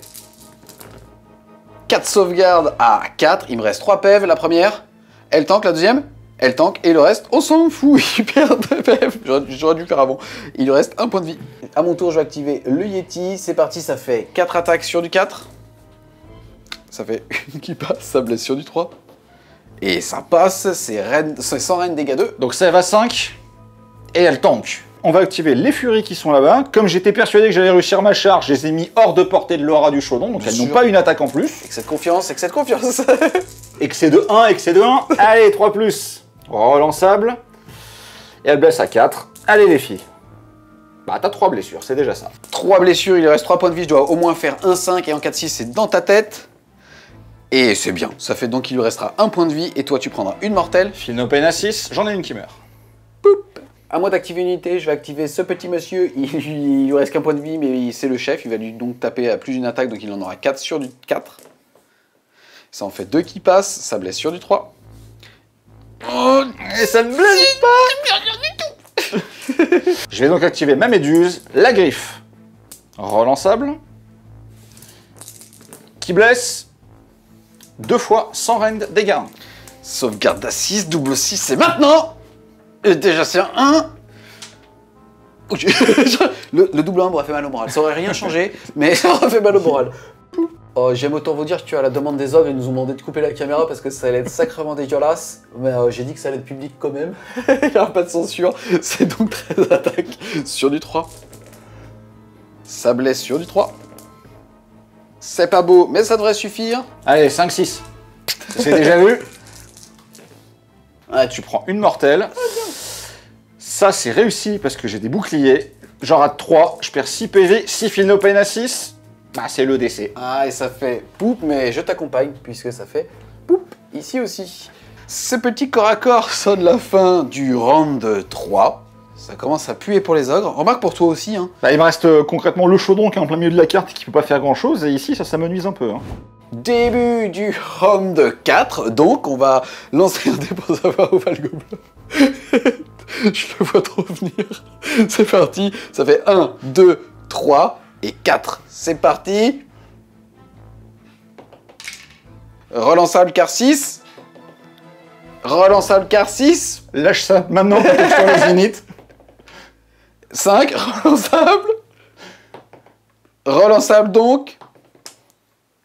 4 sauvegardes à 4. Il me reste 3 PEV. La première, elle tank. La deuxième, elle tank. Et le reste, on s'en fout. Il perd 2 PEV. J'aurais dû le faire avant. Il lui reste 1 point de vie. À mon tour, je vais activer le Yeti. C'est parti, ça fait 4 attaques sur du 4. Ça fait une qui passe, ça blesse sur du 3. Et ça passe, c'est sans reine dégâts 2.
Donc ça va 5. Et elle tank. On va activer les furies qui sont là-bas. Comme j'étais persuadé que j'allais réussir ma charge, je les ai mis hors de portée de l'aura du chaudron. Donc elles n'ont pas une attaque en plus.
Avec cette confiance, avec cette confiance.
Et que c'est de 1, et que c'est de 1. Allez, 3 plus. Relançable. Et elle blesse à 4. Allez les filles. Bah t'as 3 blessures, c'est déjà ça.
3 blessures, il lui reste 3 points de vie. Je dois au moins faire 1-5 et en 4-6, c'est dans ta tête. Et c'est bien. Ça fait donc qu'il lui restera 1 point de vie. Et toi, tu prendras une mortelle.
Feel no pain à 6, j'en ai une qui meurt.
Poup. À moi d'activer une unité, je vais activer ce petit monsieur. Il lui reste qu'un point de vie, mais c'est le chef. Il va lui donc taper à plus d'une attaque, donc il en aura 4 sur du 4. Ça en fait 2 qui passent, ça blesse sur du 3.
Oh, et ça ne blesse pas. Je vais donc activer ma méduse, la griffe. Relançable. Qui blesse 2 fois sans rend dégâts.
Sauvegarde à 6, double 6, c'est maintenant. Et déjà c'est un 1. Le double 1 m'aurait fait mal au moral. Ça aurait rien changé, mais ça aurait fait mal au moral. Oh, j'aime autant vous dire que tu as la demande des ogres, ils nous ont demandé de couper la caméra parce que ça allait être sacrément dégueulasse. Mais j'ai dit que ça allait être public quand même. Il n'y aura pas de censure. C'est donc 13 attaques sur du 3. Ça blesse sur du 3. C'est pas beau, mais ça devrait suffire.
Allez, 5-6. C'est déjà vu. Ah, tu prends une mortelle. Ça, c'est réussi parce que j'ai des boucliers. J'en rate 3, je perds 6 PV, 6 Feel no pain à 6. Bah, c'est le décès.
Ah, et ça fait poup, mais je t'accompagne puisque ça fait poup ici aussi. Ce petit corps à corps sonne la fin du round 3. Ça commence à puer pour les ogres. Remarque pour toi aussi, hein.
Bah, il me reste concrètement le chaudron qui est en plein milieu de la carte et qui peut pas faire grand chose. Et ici, ça me nuise un peu. Hein.
Début du round 4, donc on va lancer un dé pour savoir où va le gobelin. Je le vois trop venir. C'est parti, ça fait 1, 2, 3 et 4. C'est parti. Relançable car 6. Relançable car 6.
Lâche ça maintenant pour sur le zénith.
5, relançable. Relançable donc.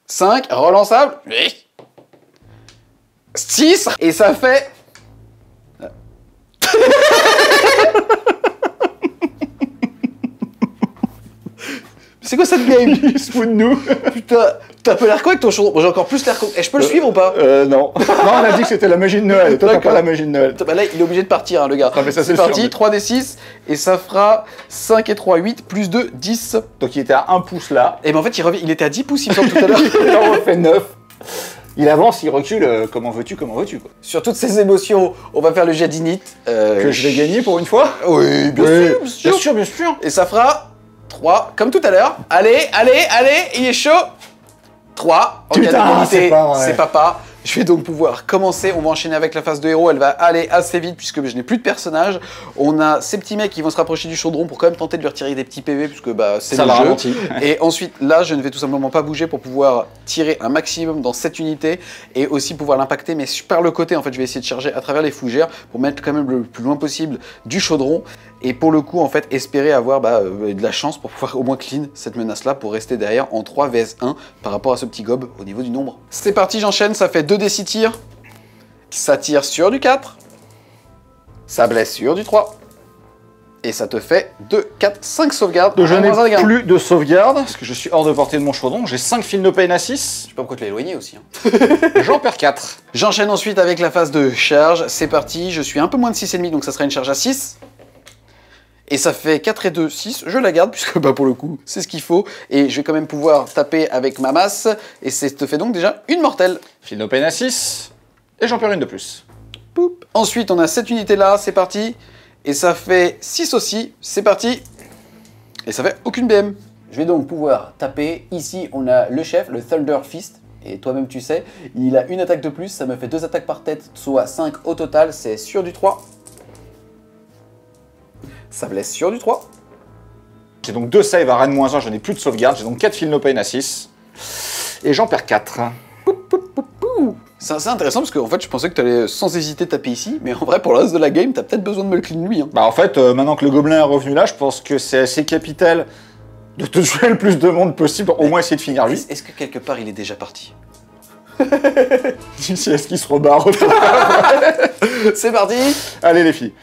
5, relançable. 6, et ça fait... C'est quoi cette game?
Il se fout de nous.
Putain, t'as un peu l'air quoi avec ton chaudron? Bon, j'ai encore plus l'air quoi. Et je peux le suivre ou pas?
Non. Non, on a dit que c'était la magie de Noël. Toi, t'as pas la magie de Noël.
Bah là, il est obligé de partir, hein, le gars.
Ah, mais ça,
c'est
sûr,
parti,
mais...
3d6, et ça fera 5 et 3, 8, plus 2, 10.
Donc il était à 1 pouce là.
Et ben en fait, il était à 10 pouces, il me semble, tout à l'heure.
Il en refait 9. Il avance, il recule, comment veux-tu quoi.
Sur toutes ces émotions, on va faire le jet d'init.
Que je vais gagner pour une fois?
Oui, bien sûr.
Bien sûr.
Et ça fera 3, comme tout à l'heure. Allez, il est chaud. 3, en
Putain,
c'est papa. Je vais donc pouvoir commencer, on va enchaîner avec la phase de héros, elle va aller assez vite puisque je n'ai plus de personnages. On a ces petits mecs qui vont se rapprocher du chaudron pour quand même tenter de lui retirer des petits PV puisque bah, c'est le jeu. Et ensuite, là, je ne vais tout simplement pas bouger pour pouvoir tirer un maximum dans cette unité et aussi pouvoir l'impacter, mais par le côté, en fait, je vais essayer de charger à travers les fougères pour mettre quand même le plus loin possible du chaudron. Et pour le coup, en fait, espérer avoir de la chance pour pouvoir au moins clean cette menace-là pour rester derrière en 3 vs 1 par rapport à ce petit gob au niveau du nombre. C'est parti, j'enchaîne, ça fait 2d6 tirs. Ça tire sur du 4. Ça blesse sur du 3. Et ça te fait 2, 4, 5 sauvegardes.
Donc je n'ai plus de sauvegarde, parce que je suis hors de portée de mon chaudron. J'ai 5 Feel no pain à 6.
Je sais pas pourquoi tu l'as éloigné aussi. Hein.
J'en perds 4.
J'enchaîne ensuite avec la phase de charge. C'est parti, je suis un peu moins de 6,5, donc ça sera une charge à 6. Et ça fait 4 et 2, 6, je la garde, puisque bah, pour le coup, c'est ce qu'il faut. Et je vais quand même pouvoir taper avec ma masse. Et ça te fait donc déjà une mortelle.
Feel no pain à 6. Et j'en perds une de plus.
Poup. Ensuite, on a cette unité-là, c'est parti. Et ça fait 6 aussi, c'est parti. Et ça fait aucune BM. Je vais donc pouvoir taper. Ici, on a le chef, le Thunder Fist. Et toi-même, tu sais, il a une attaque de plus. Ça me fait 2 attaques par tête, soit 5 au total. C'est sur du 3. Ça blesse sur du 3.
J'ai donc 2 saves à Rennes -1, je n'ai plus de sauvegarde. J'ai donc 4 Feel no pain à 6. Et j'en perds 4.
C'est assez intéressant parce qu'en fait, je pensais que tu allais sans hésiter taper ici, mais en vrai, pour le reste de la game, t'as peut-être besoin de me le clean lui. Hein.
Bah en fait, maintenant que le gobelin est revenu là, je pense que c'est assez capital de te jouer le plus de monde possible, au moins essayer de finir lui.
Est-ce que quelque part, il est déjà parti?
Ici, est-ce qu'il se rebarre?
C'est parti.
Allez les filles.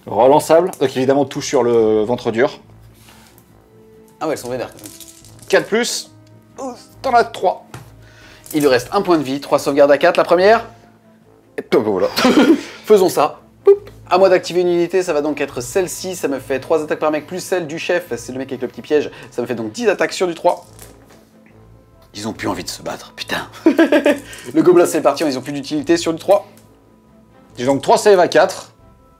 Relançable, donc évidemment tout sur le ventre dur.
Ah ouais, elles sont vénères.
4+, t'en as 3.
Il lui reste un point de vie, 3 sauvegardes à 4, la première. Et puis voilà. Faisons ça. Poup. À moi d'activer une unité, ça va donc être celle-ci, ça me fait 3 attaques par mec, plus celle du chef, c'est le mec avec le petit piège, ça me fait donc 10 attaques sur du 3. Ils ont plus envie de se battre, putain. Le gobelin c'est parti, ils ont plus d'utilité sur du 3.
J'ai donc 3 save à 4.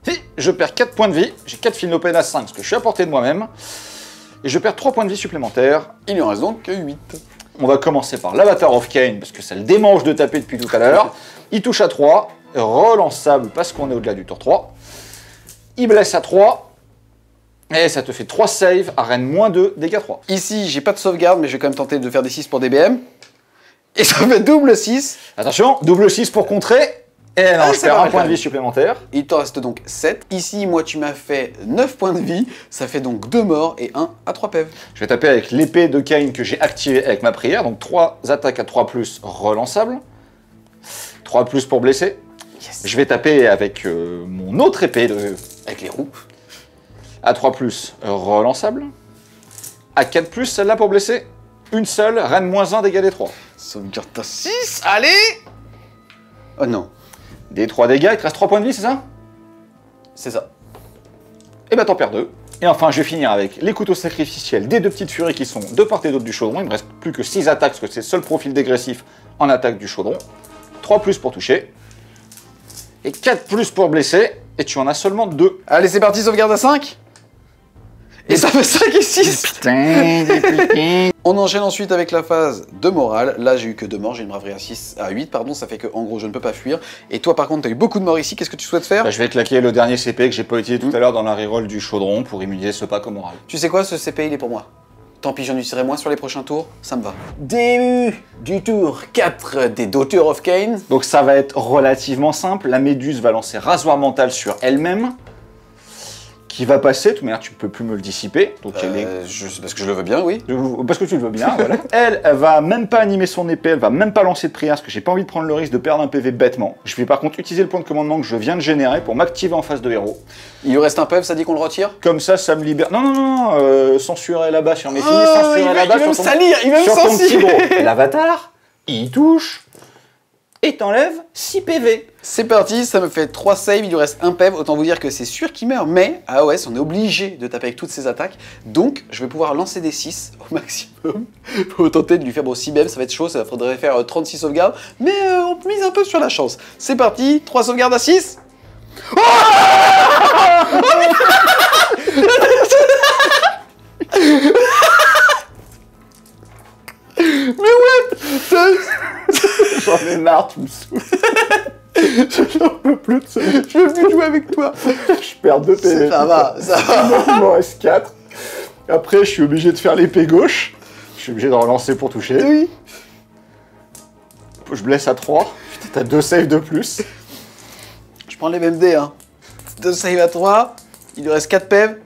Et je perds 4 points de vie, j'ai 4 fil open à 5 parce que je suis à portée de moi-même. Et je perds 3 points de vie supplémentaires.
Il lui en reste donc 8.
On va commencer par l'Avatar of Cain, parce que ça le démange de taper depuis tout à l'heure. Il touche à 3, relançable parce qu'on est au-delà du tour 3. Il blesse à 3, et ça te fait 3 saves, arène -2, dégâts 3.
Ici, j'ai pas de sauvegarde, mais je vais quand même tenter de faire des 6 pour DBM. Et ça fait double 6.
Attention, double 6 pour contrer. Et non, je perds un point de vie supplémentaire.
Il t'en reste donc 7. Ici, moi, tu m'as fait 9 points de vie. Ça fait donc 2 morts et 1 à 3 PV.
Je vais taper avec l'épée de Cain que j'ai activée avec ma prière. Donc 3 attaques à 3+, relançable. 3+ pour blesser.
Yes.
Je vais taper avec mon autre épée
Avec les roues.
à 3+, relançable. À 4+, celle-là pour blesser. Une seule, reine -1, dégâts des 3.
Sauvegarde à 6. Allez. Oh non.
Des 3 dégâts, il te reste 3 points de vie, c'est ça?
C'est ça.
Et bah t'en perds 2. Et enfin, je vais finir avec les couteaux sacrificiels des 2 petites furies qui sont de part et d'autre du chaudron. Il me reste plus que 6 attaques, parce que c'est le seul profil dégressif en attaque du chaudron. 3+ pour toucher. Et 4+ pour blesser. Et tu en as seulement 2.
Allez, c'est parti, sauvegarde à 5. Et ça fait 5 et 6.
Putain.
On enchaîne ensuite avec la phase de morale. Là, j'ai eu que 2 morts, j'ai une braverie à 8, pardon, ça fait que, en gros, je ne peux pas fuir. Et toi, par contre, tu as eu beaucoup de morts ici, qu'est-ce que tu souhaites faire?
Bah, je vais claquer le dernier CP que j'ai pas utilisé tout à l'heure dans la reroll du chaudron pour immuniser ce pack au moral.
Tu sais quoi, ce CP, il est pour moi. Tant pis, j'en utiliserai moins sur les prochains tours, ça me va. Début du tour 4 des Daughters of Cain.
Donc ça va être relativement simple. La méduse va lancer rasoir mental sur elle-même. Qui va passer, de toute manière tu ne peux plus me le dissiper. Donc
Parce que je le veux bien, oui.
Parce que tu le veux bien, voilà. Elle va même pas animer son épée, elle va même pas lancer de prière, parce que j'ai pas envie de prendre le risque de perdre un PV bêtement. Je vais par contre utiliser le point de commandement que je viens de générer pour m'activer en face de héros.
Il lui reste un PEV, ça dit qu'on le retire?
Comme ça me libère... Non, censurer là-bas sur mes filles, censurer là-bas sur ton...
Il va me
sur ton petit
censurer.
gros. L'avatar, il touche, et t'enlève 6 PV.
C'est parti, ça me fait 3 saves, il lui reste un PEV, autant vous dire que c'est sûr qu'il meurt, mais AOS, on est obligé de taper avec toutes ses attaques, donc je vais pouvoir lancer des 6 au maximum, pour tenter de lui faire, bon 6 BM, ça va être chaud, ça faudrait faire 36 sauvegardes, mais on mise un peu sur la chance. C'est parti, 3 sauvegardes à 6. Oh mais ouais.
J'en ai marre, tu me saoules. J'en peux plus de ça.
Je veux plus jouer avec toi.
Je perds 2 PV.
Ça va.
Il m'en reste 4. Après, je suis obligé de faire l'épée gauche. Je suis obligé de relancer pour toucher.
Oui.
Je blesse à 3. Putain, t'as 2 saves de plus.
Je prends les mêmes dés, hein. 2 saves à 3. Il lui reste 4 PEV.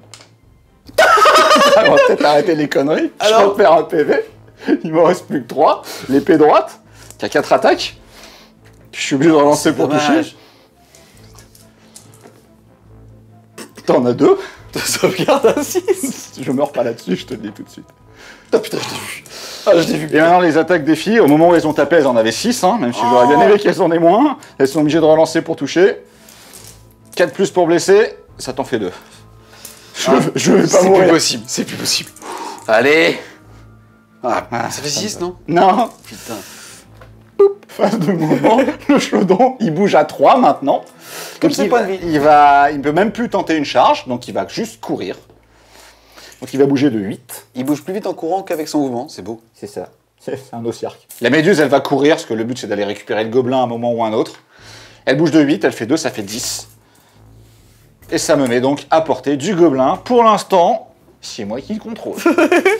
On va peut-être arrêter les conneries.
Alors...
Je repère un PV. Il m'en reste plus que 3. L'épée droite, qui a 4 attaques. Je suis obligé de relancer pour toucher. T'en as 2.
De sauvegarde à 6.
Je meurs pas là-dessus, je te le dis tout de suite.
Ah putain, je t'ai vu. Ah, je t'ai vu.
Et maintenant, les attaques des filles, au moment où elles ont tapé, elles en avaient 6, hein, même si j'aurais bien aimé qu'elles en aient moins. Elles sont obligées de relancer pour toucher. 4+ pour blesser, ça t'en fait 2. Je vais pas mourir.
C'est plus possible, c'est plus possible. Allez. Ah, ça fait 6, non?
Non.
Putain.
Phase de mouvement, le chaudron, il bouge à 3 maintenant.
Comme c'est pas de vie.
Il ne peut même plus tenter une charge, donc il va juste courir. Donc il va bouger de 8.
Il bouge plus vite en courant qu'avec son mouvement, c'est beau.
C'est ça. C'est un ossiarque. La méduse, elle va courir, parce que le but c'est d'aller récupérer le gobelin à un moment ou un autre. Elle bouge de 8, elle fait 2, ça fait 10. Et ça me met donc à portée du gobelin. Pour l'instant, c'est moi qui le contrôle.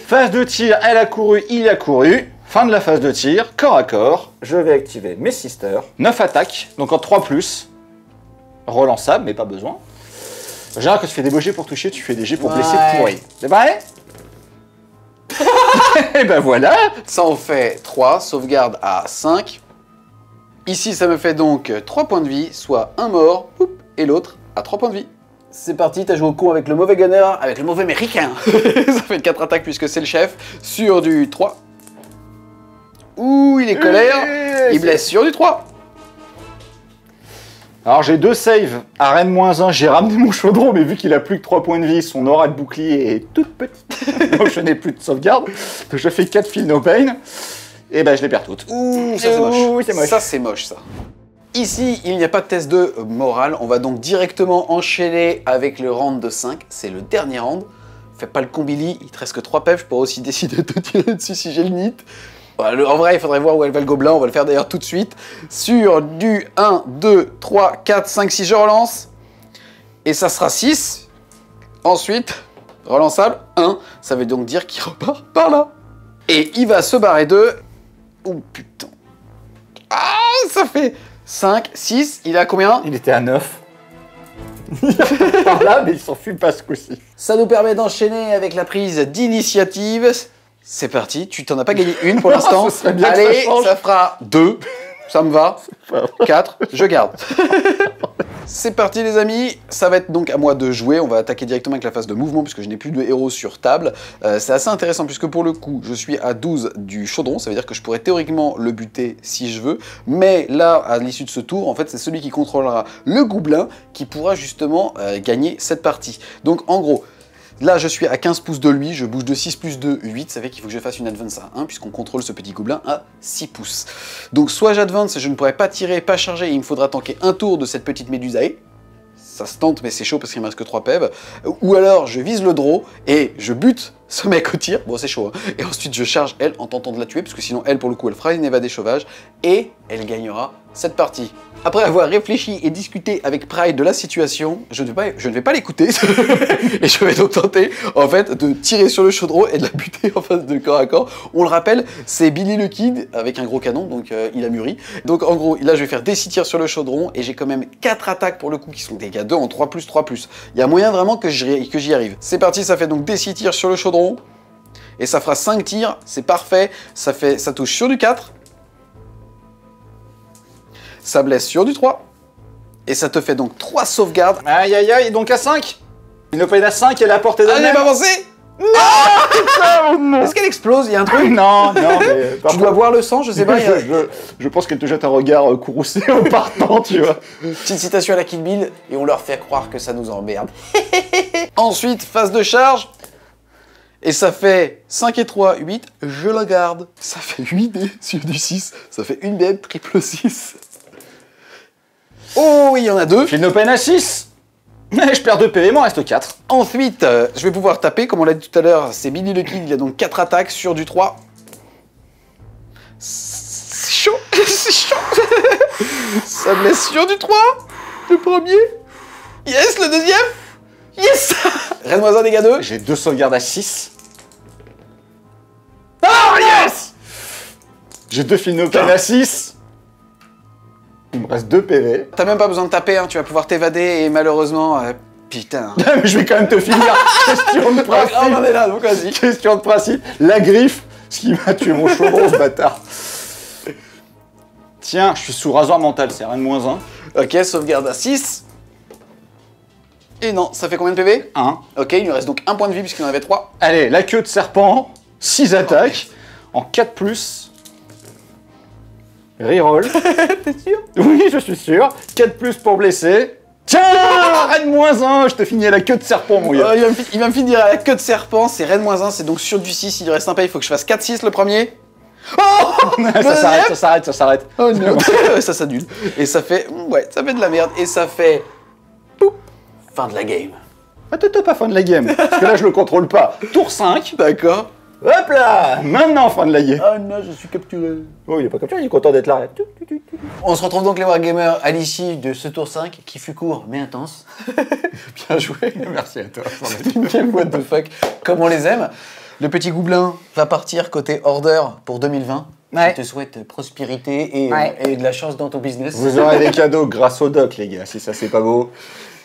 Phase de tir, elle a couru, il a couru. Fin de la phase de tir, corps à corps. Je vais activer mes sisters. 9 attaques, donc en 3+. Relançable, mais pas besoin. En général, quand tu fais des beaux jets pour toucher, tu fais des jets pour blesser pourri. C'est vrai? Et ben voilà.
Ça en fait 3, sauvegarde à 5. Ici, ça me fait donc 3 points de vie, soit un mort, et l'autre à 3 points de vie. C'est parti, t'as joué au con avec le mauvais gunner, avec le mauvais américain. Ça fait 4 attaques puisque c'est le chef, sur du 3. Ouh, il est colère, il blesse sur du 3.
Alors j'ai 2 saves à Rennes -1, j'ai ramené mon chaudron, mais vu qu'il a plus que 3 points de vie, son aura de bouclier est toute petite. Donc je n'ai plus de sauvegarde. Donc je fais 4 feel no pain. Et ben je les perds toutes.
Ouh, ça c'est moche. Ça c'est moche ça. Ici, il n'y a pas de test de morale, on va donc directement enchaîner avec le round de 5, c'est le dernier round. Fais pas le combili, il te reste que 3 pèves, je pourrais aussi décider de te tirer dessus si j'ai le nid. Voilà, en vrai, il faudrait voir où elle va le gobelin, on va le faire d'ailleurs tout de suite. Sur du 1, 2, 3, 4, 5, 6, je relance. Et ça sera 6. Ensuite, relançable, 1. Ça veut donc dire qu'il repart par là. Et il va se barrer de... Oh putain. Ah, ça fait 5, 6, il est à combien?
Il était à 9. Il repart par là, mais il s'enfuit pas ce coup-ci.
Ça nous permet d'enchaîner avec la prise d'initiative. C'est parti, tu t'en as pas gagné une pour l'instant. Allez, ça fera 2, ça me va. 4, je garde. C'est parti les amis, ça va être donc à moi de jouer, on va attaquer directement avec la phase de mouvement puisque je n'ai plus de héros sur table. C'est assez intéressant puisque pour le coup, je suis à 12 du chaudron, ça veut dire que je pourrais théoriquement le buter si je veux, mais là, à l'issue de ce tour, en fait, c'est celui qui contrôlera le gobelin qui pourra justement gagner cette partie. Donc en gros, là, je suis à 15 pouces de lui, je bouge de 6 plus 2, 8, ça fait qu'il faut que je fasse une advance à 1, puisqu'on contrôle ce petit gobelin à 6 pouces. Donc soit j'advance, je ne pourrai pas tirer, pas charger, et il me faudra tanker un tour de cette petite médusae. Ça se tente, mais c'est chaud parce qu'il me reste que 3 pèves. Ou alors, je vise le draw, et je bute ce mec au tir, bon c'est chaud, hein. Et ensuite je charge elle en tentant de la tuer, parce que sinon elle, pour le coup, elle fera une évadée sauvage, et elle gagnera cette partie. Après avoir réfléchi et discuté avec Pride de la situation, je ne vais pas l'écouter, et je vais donc tenter, en fait, de tirer sur le chaudron et de la buter en face de corps à corps. On le rappelle, c'est Billy le Kid, avec un gros canon, donc il a mûri. Donc en gros, là je vais faire des 6 tirs sur le chaudron, et j'ai quand même 4 attaques pour le coup, qui sont des dégâts 2 en 3+, 3+. Il y a moyen vraiment que j'y arrive. C'est parti, ça fait donc des 6 tirs sur le chaudron, et ça fera 5 tirs, c'est parfait, ça touche sur du 4. Ça blesse sur du 3. Et ça te fait donc 3 sauvegardes.
Aïe aïe aïe, donc à 5. Il nous paye à 5 et elle est à portée d'un.
Elle n'est pas avancée. Non. Est-ce qu'elle explose? Il y a un truc?
Non, mais...
Tu dois boire le sang, je sais pas.
Je pense qu'elle te jette un regard courroucé en partant, tu vois.
Petite citation à la Kill Bill, et on leur fait croire que ça nous emmerde. Ensuite, phase de charge. Et ça fait 5 et 3, 8, je la garde. Ça fait 8 dés sur du 6. Ça fait une BM triple 6. Oh, il y en a 2.
Feel no pain à 6. Je perds 2 PV, il m'en reste 4.
Ensuite, je vais pouvoir taper, comme on l'a dit tout à l'heure, c'est Billy le Kid, il a donc 4 attaques sur du 3. C'est chaud, c'est chaud. Ça blesse sur du 3, le premier. Yes, le deuxième. Yes. Rennes-moi un dégâts 2.
J'ai 2 sauvegardes à 6. Ah, yes. J'ai 2 Feel no pain à 6. Il me reste 2 PV.
T'as même pas besoin de taper, hein, tu vas pouvoir t'évader et malheureusement... putain.
Mais je vais quand même te finir. Question de principe.
On en est là, donc vas-y.
Question de principe. La griffe, ce qui m'a tué mon chaudron, ce bâtard. Tiens, je suis sous rasoir mental, c'est Rennes-1.
Ok, sauvegarde à 6. Et non, ça fait combien de PV?
1.
Ok, il lui reste donc 1 point de vie puisqu'il en avait 3.
Allez, la queue de serpent, 6 attaques, en 4+. Reroll.
T'es sûr?
Oui, je suis sûr. 4+ pour blesser. Tiens, Rennes-1, je te finis à la queue de serpent, mon gars.
Il va me finir à la queue de serpent, c'est Rennes-1, c'est donc sur du 6, il lui reste un pay, il faut que je fasse 4-6 le premier. Oh,
ça s'arrête.
Oh non, ça s'annule. Et ça fait, ouais, ça fait de la merde, et ça fait... Poup, fin de la game.
Attends, pas fin de la game, parce que là, je le contrôle pas. Tour 5.
D'accord.
Hop là, maintenant, fin de la game.
Oh non, je suis capturé.
Oh, il est pas capturé, il est content d'être là.
On se retrouve donc les Wargamers à l'issue de ce tour 5, qui fut court mais intense. Bien joué.
Merci à toi.
Quelle what the fuck, comme on les aime. Le petit goublin va partir côté order pour 2020.
Ouais.
Je te souhaite prospérité et de la chance dans ton business.
Vous aurez des cadeaux grâce au doc, les gars, si ça c'est pas beau.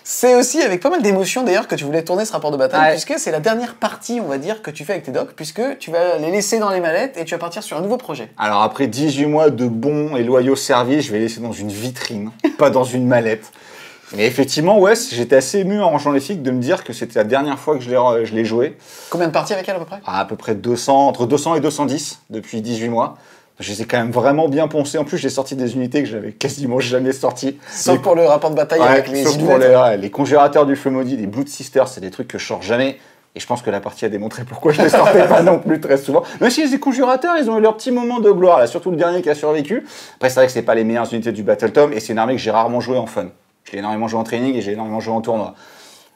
C'est aussi avec pas mal d'émotion d'ailleurs que tu voulais tourner ce rapport de bataille,
Ouais.
puisque c'est la dernière partie, on va dire, que tu fais avec tes docs, puisque tu vas les laisser dans les mallettes et tu vas partir sur un nouveau projet.
Alors après 18 mois de bons et loyaux services, je vais les laisser dans une vitrine, pas dans une mallette. Mais effectivement, ouais, j'étais assez ému en rangeant les figues de me dire que c'était la dernière fois que je l'ai joué.
Combien de parties avec elle à peu près?
À peu près 200, entre 200 et 210 depuis 18 mois. Je les ai quand même vraiment bien poncés. En plus, j'ai sorti des unités que j'avais quasiment jamais sorties.
Sauf pour le rapport de bataille avec les
sauf pour les congérateurs du feu maudit, les Blood Sisters, c'est des trucs que je sors jamais. Et je pense que la partie a démontré pourquoi je les sortais pas non plus très souvent. Même si les congérateurs, ils ont eu leur petit moment de gloire, là, surtout le dernier qui a survécu. Après, c'est vrai que c'est pas les meilleures unités du Battle Tom, et c'est une armée que j'ai rarement joué en fun. Je l'ai énormément joué en training et j'ai énormément joué en tournoi.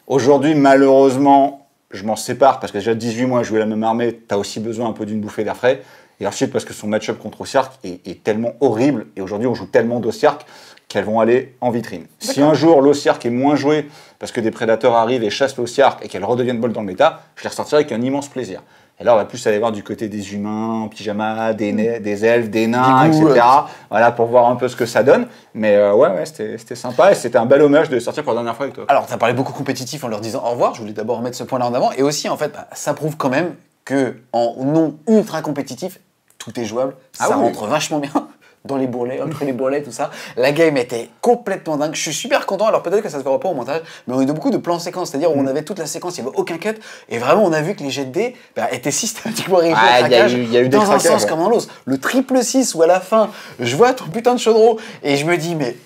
Aujourd'hui, malheureusement, je m'en sépare parce que déjà 18 mois à jouer la même armée, t'as aussi besoin un peu d'une bouffée d'air frais. Et ensuite, parce que son match-up contre Osiark est tellement horrible, et aujourd'hui on joue tellement d'Osiark qu'elles vont aller en vitrine. Si un jour l'Osiark est moins joué parce que des prédateurs arrivent et chassent l'Osiark et qu'elle redevienne bol dans le méta, je les ressortirai avec un immense plaisir. Et là, on va plus aller voir du côté des humains en pyjama, des elfes, des nains, etc. Voilà, pour voir un peu ce que ça donne. Mais ouais, c'était sympa et c'était un bel hommage de les sortir pour la dernière fois avec toi.
Alors, tu as parlé beaucoup compétitif en leur disant au revoir. Je voulais d'abord remettre ce point-là en avant. Et aussi, en fait, ça prouve quand même que en non ultra compétitif, tout est jouable. Ça rentre vachement bien dans les bourrelets, entre les bourrelets, tout ça. La game était complètement dingue. Je suis super content. Alors peut-être que ça se verra pas au montage, mais on a eu beaucoup de plans séquences, c'est-à-dire où on avait toute la séquence, il n'y avait aucun cut, et vraiment on a vu que les jets de dés étaient systématiquement arrivés au craquage,
il y a eu des
dans un sens
ouais.
comme dans l'autre. Le triple 6 où à la fin, je vois ton putain de chaudron, et je me dis, mais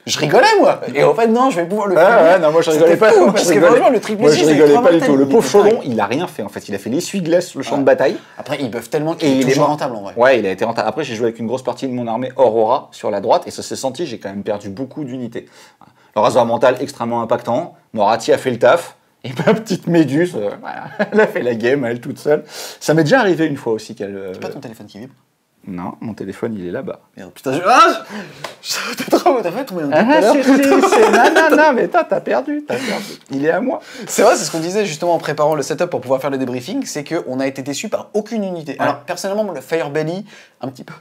je rigolais moi. Et en fait non, je vais pouvoir le
ouais, non, moi je rigolais pas.
Parce que franchement le triple 6,
je rigolais pas du tout. Le pauvre chaudron, il a rien fait en fait. Il a fait l'essuie-glace, le champ de bataille.
Après ils buffent tellement qu'il est toujours rentable en vrai.
Ouais, il a été rentable. Après j'ai joué avec une grosse partie de mon armée Aurora sur la droite et ça s'est senti, j'ai quand même perdu beaucoup d'unités. Le rasoir mental extrêmement impactant. Morati a fait le taf. Et ma petite méduse, voilà, elle a fait la game, elle toute seule. Ça m'est déjà arrivé une fois aussi qu'elle...
C'est pas ton téléphone qui vibre?
Non, mon téléphone il est là-bas.
Merde, putain, t'as trop, t'as fait tomber un truc tout à l'heure.
Non, mais t'as perdu. Il est à moi.
C'est vrai, c'est ce qu'on disait justement en préparant le setup pour pouvoir faire le débriefing, c'est qu'on a été déçus par aucune unité. Alors personnellement, le Fire Belly, un petit peu.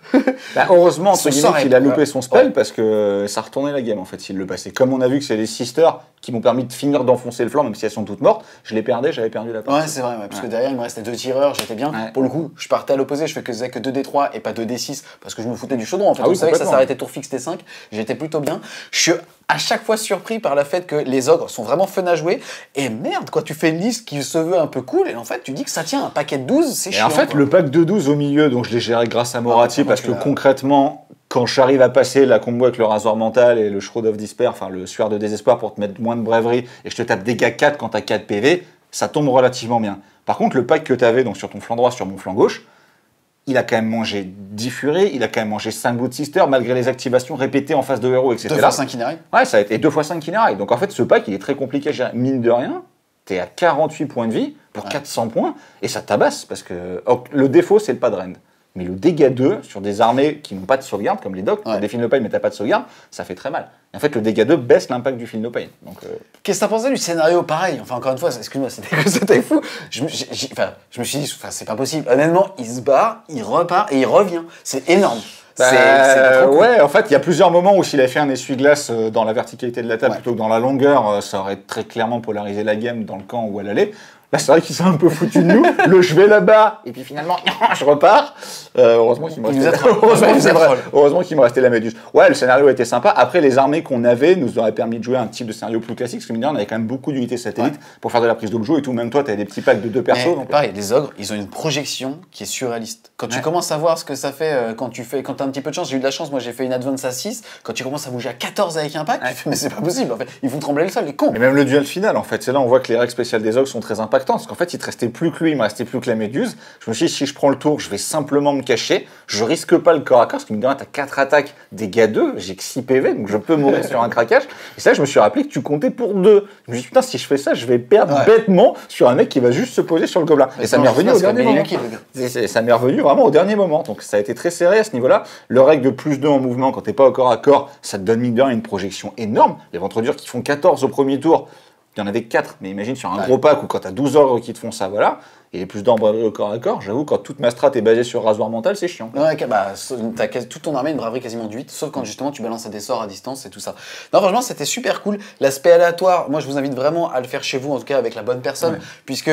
Heureusement, entre guillemets, qu'il a loupé son spell
Ouais.
parce que ça retournait la game en fait s'il le passait. Comme on a vu que c'est les Sisters qui m'ont permis de finir d'enfoncer le flanc, même si elles sont toutes mortes, je les perdais, j'avais perdu la partie.
Ouais, c'est vrai, parce que derrière il me restait 2 tireurs, j'étais bien.
Ouais.
Pour le coup, je partais à l'opposé, je faisais que 2d3 et pas 2d6 parce que je me foutais du chaudron. En fait,
Ah oui,
on savait que ça
complètement.
s'arrêtait tour fixe T5, j'étais plutôt bien. Je suis à chaque fois surpris par le fait que les ogres sont vraiment fun à jouer. Et merde, quoi, tu fais une liste qui se veut un peu cool et en fait, tu dis que ça tient un paquet de 12, c'est
Et
chiant.
en fait,
quoi.
le pack de 12 au milieu, donc je l'ai géré grâce à Morati,
Ouais,
parce que
tu l'as-
concrètement, quand j'arrive à passer la combo avec le rasoir mental et le Shroud of Despair, enfin le suaire de désespoir pour te mettre moins de braverie, et je te tape dégâts 4 quand t'as 4 PV, ça tombe relativement bien. Par contre, le pack que t'avais donc sur ton flanc droit, sur mon flanc gauche, il a quand même mangé 10 furies, il a quand même mangé 5 Blood Sisters, malgré les activations répétées en face de héros, etc.
2 fois 5 Inari.
Ouais, ça a été 2 fois 5 Kinari. Donc en fait, ce pack, il est très compliqué à gérer. Mine de rien, t'es à 48 points de vie pour 400 points, et ça tabasse, parce que le défaut, c'est le pas de rend. Mais le dégât 2 sur des armées qui n'ont pas de sauvegarde, comme les docks, des Feel No Pain mais t'as pas de sauvegarde, ça fait très mal. Et en fait, le dégât 2 baisse l'impact du Feel No Pain. Donc,
Qu'est-ce que t'as pensé du scénario pareil? Enfin, encore une fois, excuse-moi, c'était fou. Je me suis dit, c'est pas possible. Honnêtement, il se barre, il repart et il revient. C'est énorme. C'est trop cool.
Ouais, en fait, il y a plusieurs moments où s'il avait fait un essuie-glace dans la verticalité de la table plutôt que dans la longueur, ça aurait très clairement polarisé la game dans le camp où elle allait. Là, c'est vrai qu'il s'est un peu foutu de nous. Le je vais là-bas, et puis finalement, je repars. Heureusement qu'il me restait la méduse. Ouais, le scénario était sympa. Après, les armées qu'on avait nous auraient permis de jouer un type de scénario plus classique. Parce que mine de rien, on avait quand même beaucoup d'unités satellites pour faire de la prise d'objets et tout. Même toi, t'avais des petits packs de 2 persos.
Mais
Donc,
pareil, les ogres, ils ont une projection qui est surréaliste. Quand tu commences à voir ce que ça fait quand t'as un petit peu de chance, j'ai eu de la chance, moi j'ai fait une advance à 6, quand tu commences à bouger à 14 avec un pack, tu fais mais c'est pas possible en fait, ils font trembler le sol, les cons.
Et même le duel final, en fait, c'est là on voit que les règles spéciales des ogres sont très impactantes. Parce qu'en fait, il te restait plus que lui, il me restait plus que la méduse. Je me suis dit, si je prends le tour, je vais simplement me cacher. Je risque pas le corps à corps, parce que mine de rien, t'as 4 attaques, dégâts 2, j'ai que 6 PV, donc je peux mourir sur un craquage. Et ça, je me suis rappelé que tu comptais pour 2. Je me suis dit, putain, si je fais ça, je vais perdre bêtement sur un mec qui va juste se poser sur le gobelin. Et ça m'est revenu au dernier moment. Ça m'est revenu vraiment au dernier moment. Donc ça a été très serré à ce niveau-là. Le règle de plus 2 en mouvement, quand t'es pas au corps à corps, ça te donne mine de rien une projection énorme. Les ventres durs qui font 14 au premier tour, il y en avait 4, mais imagine sur un gros pack où quand t'as 12 ogres qui te font ça, voilà. Et plus d'embraverie au corps à corps, j'avoue, quand toute ma strat est basée sur rasoir mental, c'est chiant.
Ouais, bah, t'as toute ton armée une braverie quasiment de 8, sauf quand justement tu balances des sorts à distance et tout ça. Non, franchement, c'était super cool. L'aspect aléatoire, moi je vous invite vraiment à le faire chez vous, en tout cas avec la bonne personne, puisque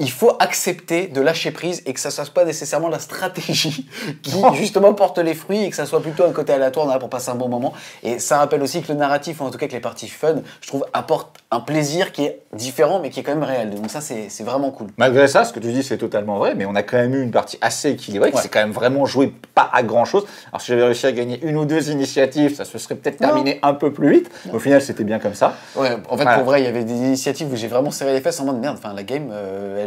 il faut accepter de lâcher prise et que ça ne soit pas nécessairement la stratégie qui justement porte les fruits et que ça soit plutôt un côté aléatoire, on est là pour passer un bon moment. Et ça rappelle aussi que le narratif, ou en tout cas que les parties fun, je trouve, apportent un plaisir qui est différent mais qui est quand même réel. Donc ça, c'est vraiment cool.
Malgré ça, ce que tu dis, c'est totalement vrai, mais on a quand même eu une partie assez équilibrée, qui s'est quand même vraiment joué pas à grand chose. Alors si j'avais réussi à gagner une ou deux initiatives, ça se serait peut-être terminé un peu plus vite. Au final, c'était bien comme ça.
Ouais, en fait, pour vrai, il y avait des initiatives où j'ai vraiment serré les fesses en mode merde, enfin la game,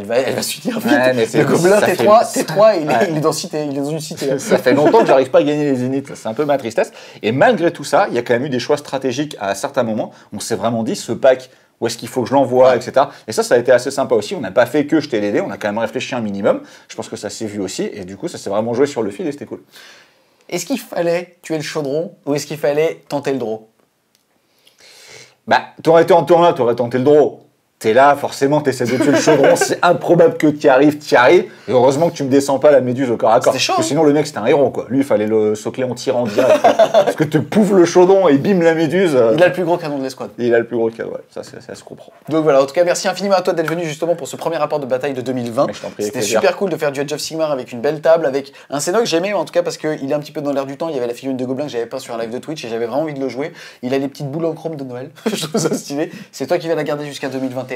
elle va se finir vite. Le gobelin T3, il est dans une cité.
Ça fait longtemps que j'arrive pas à gagner les zéniths, c'est un peu ma tristesse. Et malgré tout ça, il y a quand même eu des choix stratégiques à certains moments. On s'est vraiment dit, ce pack, où est-ce qu'il faut que je l'envoie, etc. Et ça a été assez sympa aussi. On n'a pas fait que jeter les dés, on a quand même réfléchi un minimum. Je pense que ça s'est vu aussi. Et du coup, ça s'est vraiment joué sur le fil et c'était cool.
Est-ce qu'il fallait tuer le chaudron ou est-ce qu'il fallait tenter le draw?
Bah, t'aurais été en tournoi, t'aurais tenté le draw. T'es là, forcément, t'essaies de tuer le chaudron, c'est improbable que t'y arrives. Et heureusement que tu me descends pas la méduse au corps à corps.
Chaud,
parce que sinon, le mec, c'était un héros, quoi. Lui, il fallait le socler en tirant direct. Parce que te pouffe le chaudron et bim la méduse.
Il a le plus gros canon de l'escouade.
Il a le plus gros canon, ouais. Ça se comprend.
Donc voilà, en tout cas, merci infiniment à toi d'être venu justement pour ce premier rapport de bataille de 2020. C'était super cool de faire du Age of Sigmar avec une belle table, avec un scénar que j'aimais en tout cas parce qu'il est un petit peu dans l'air du temps. Il y avait la figurine de Gobelin que j'avais pas sur un live de Twitch et j'avais vraiment envie de le jouer. Il a les petites boules en chrome de Noël. Je trouve ça stylé. C'est toi qui vas la garder jusqu'à 2021.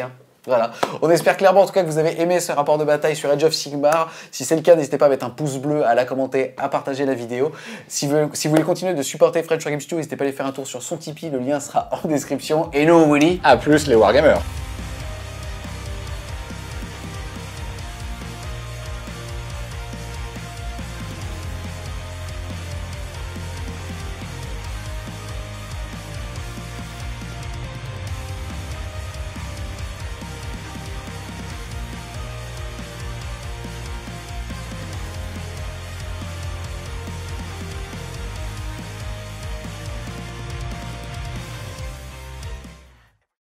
Voilà, on espère clairement en tout cas que vous avez aimé ce rapport de bataille sur Age of Sigmar. Si c'est le cas, n'hésitez pas à mettre un pouce bleu, à la commenter, à partager la vidéo. Si vous voulez continuer de supporter French Wargame Studio, n'hésitez pas à aller faire un tour sur son Tipeee, le lien sera en description. Et nous, Willy,
à plus les Wargamers.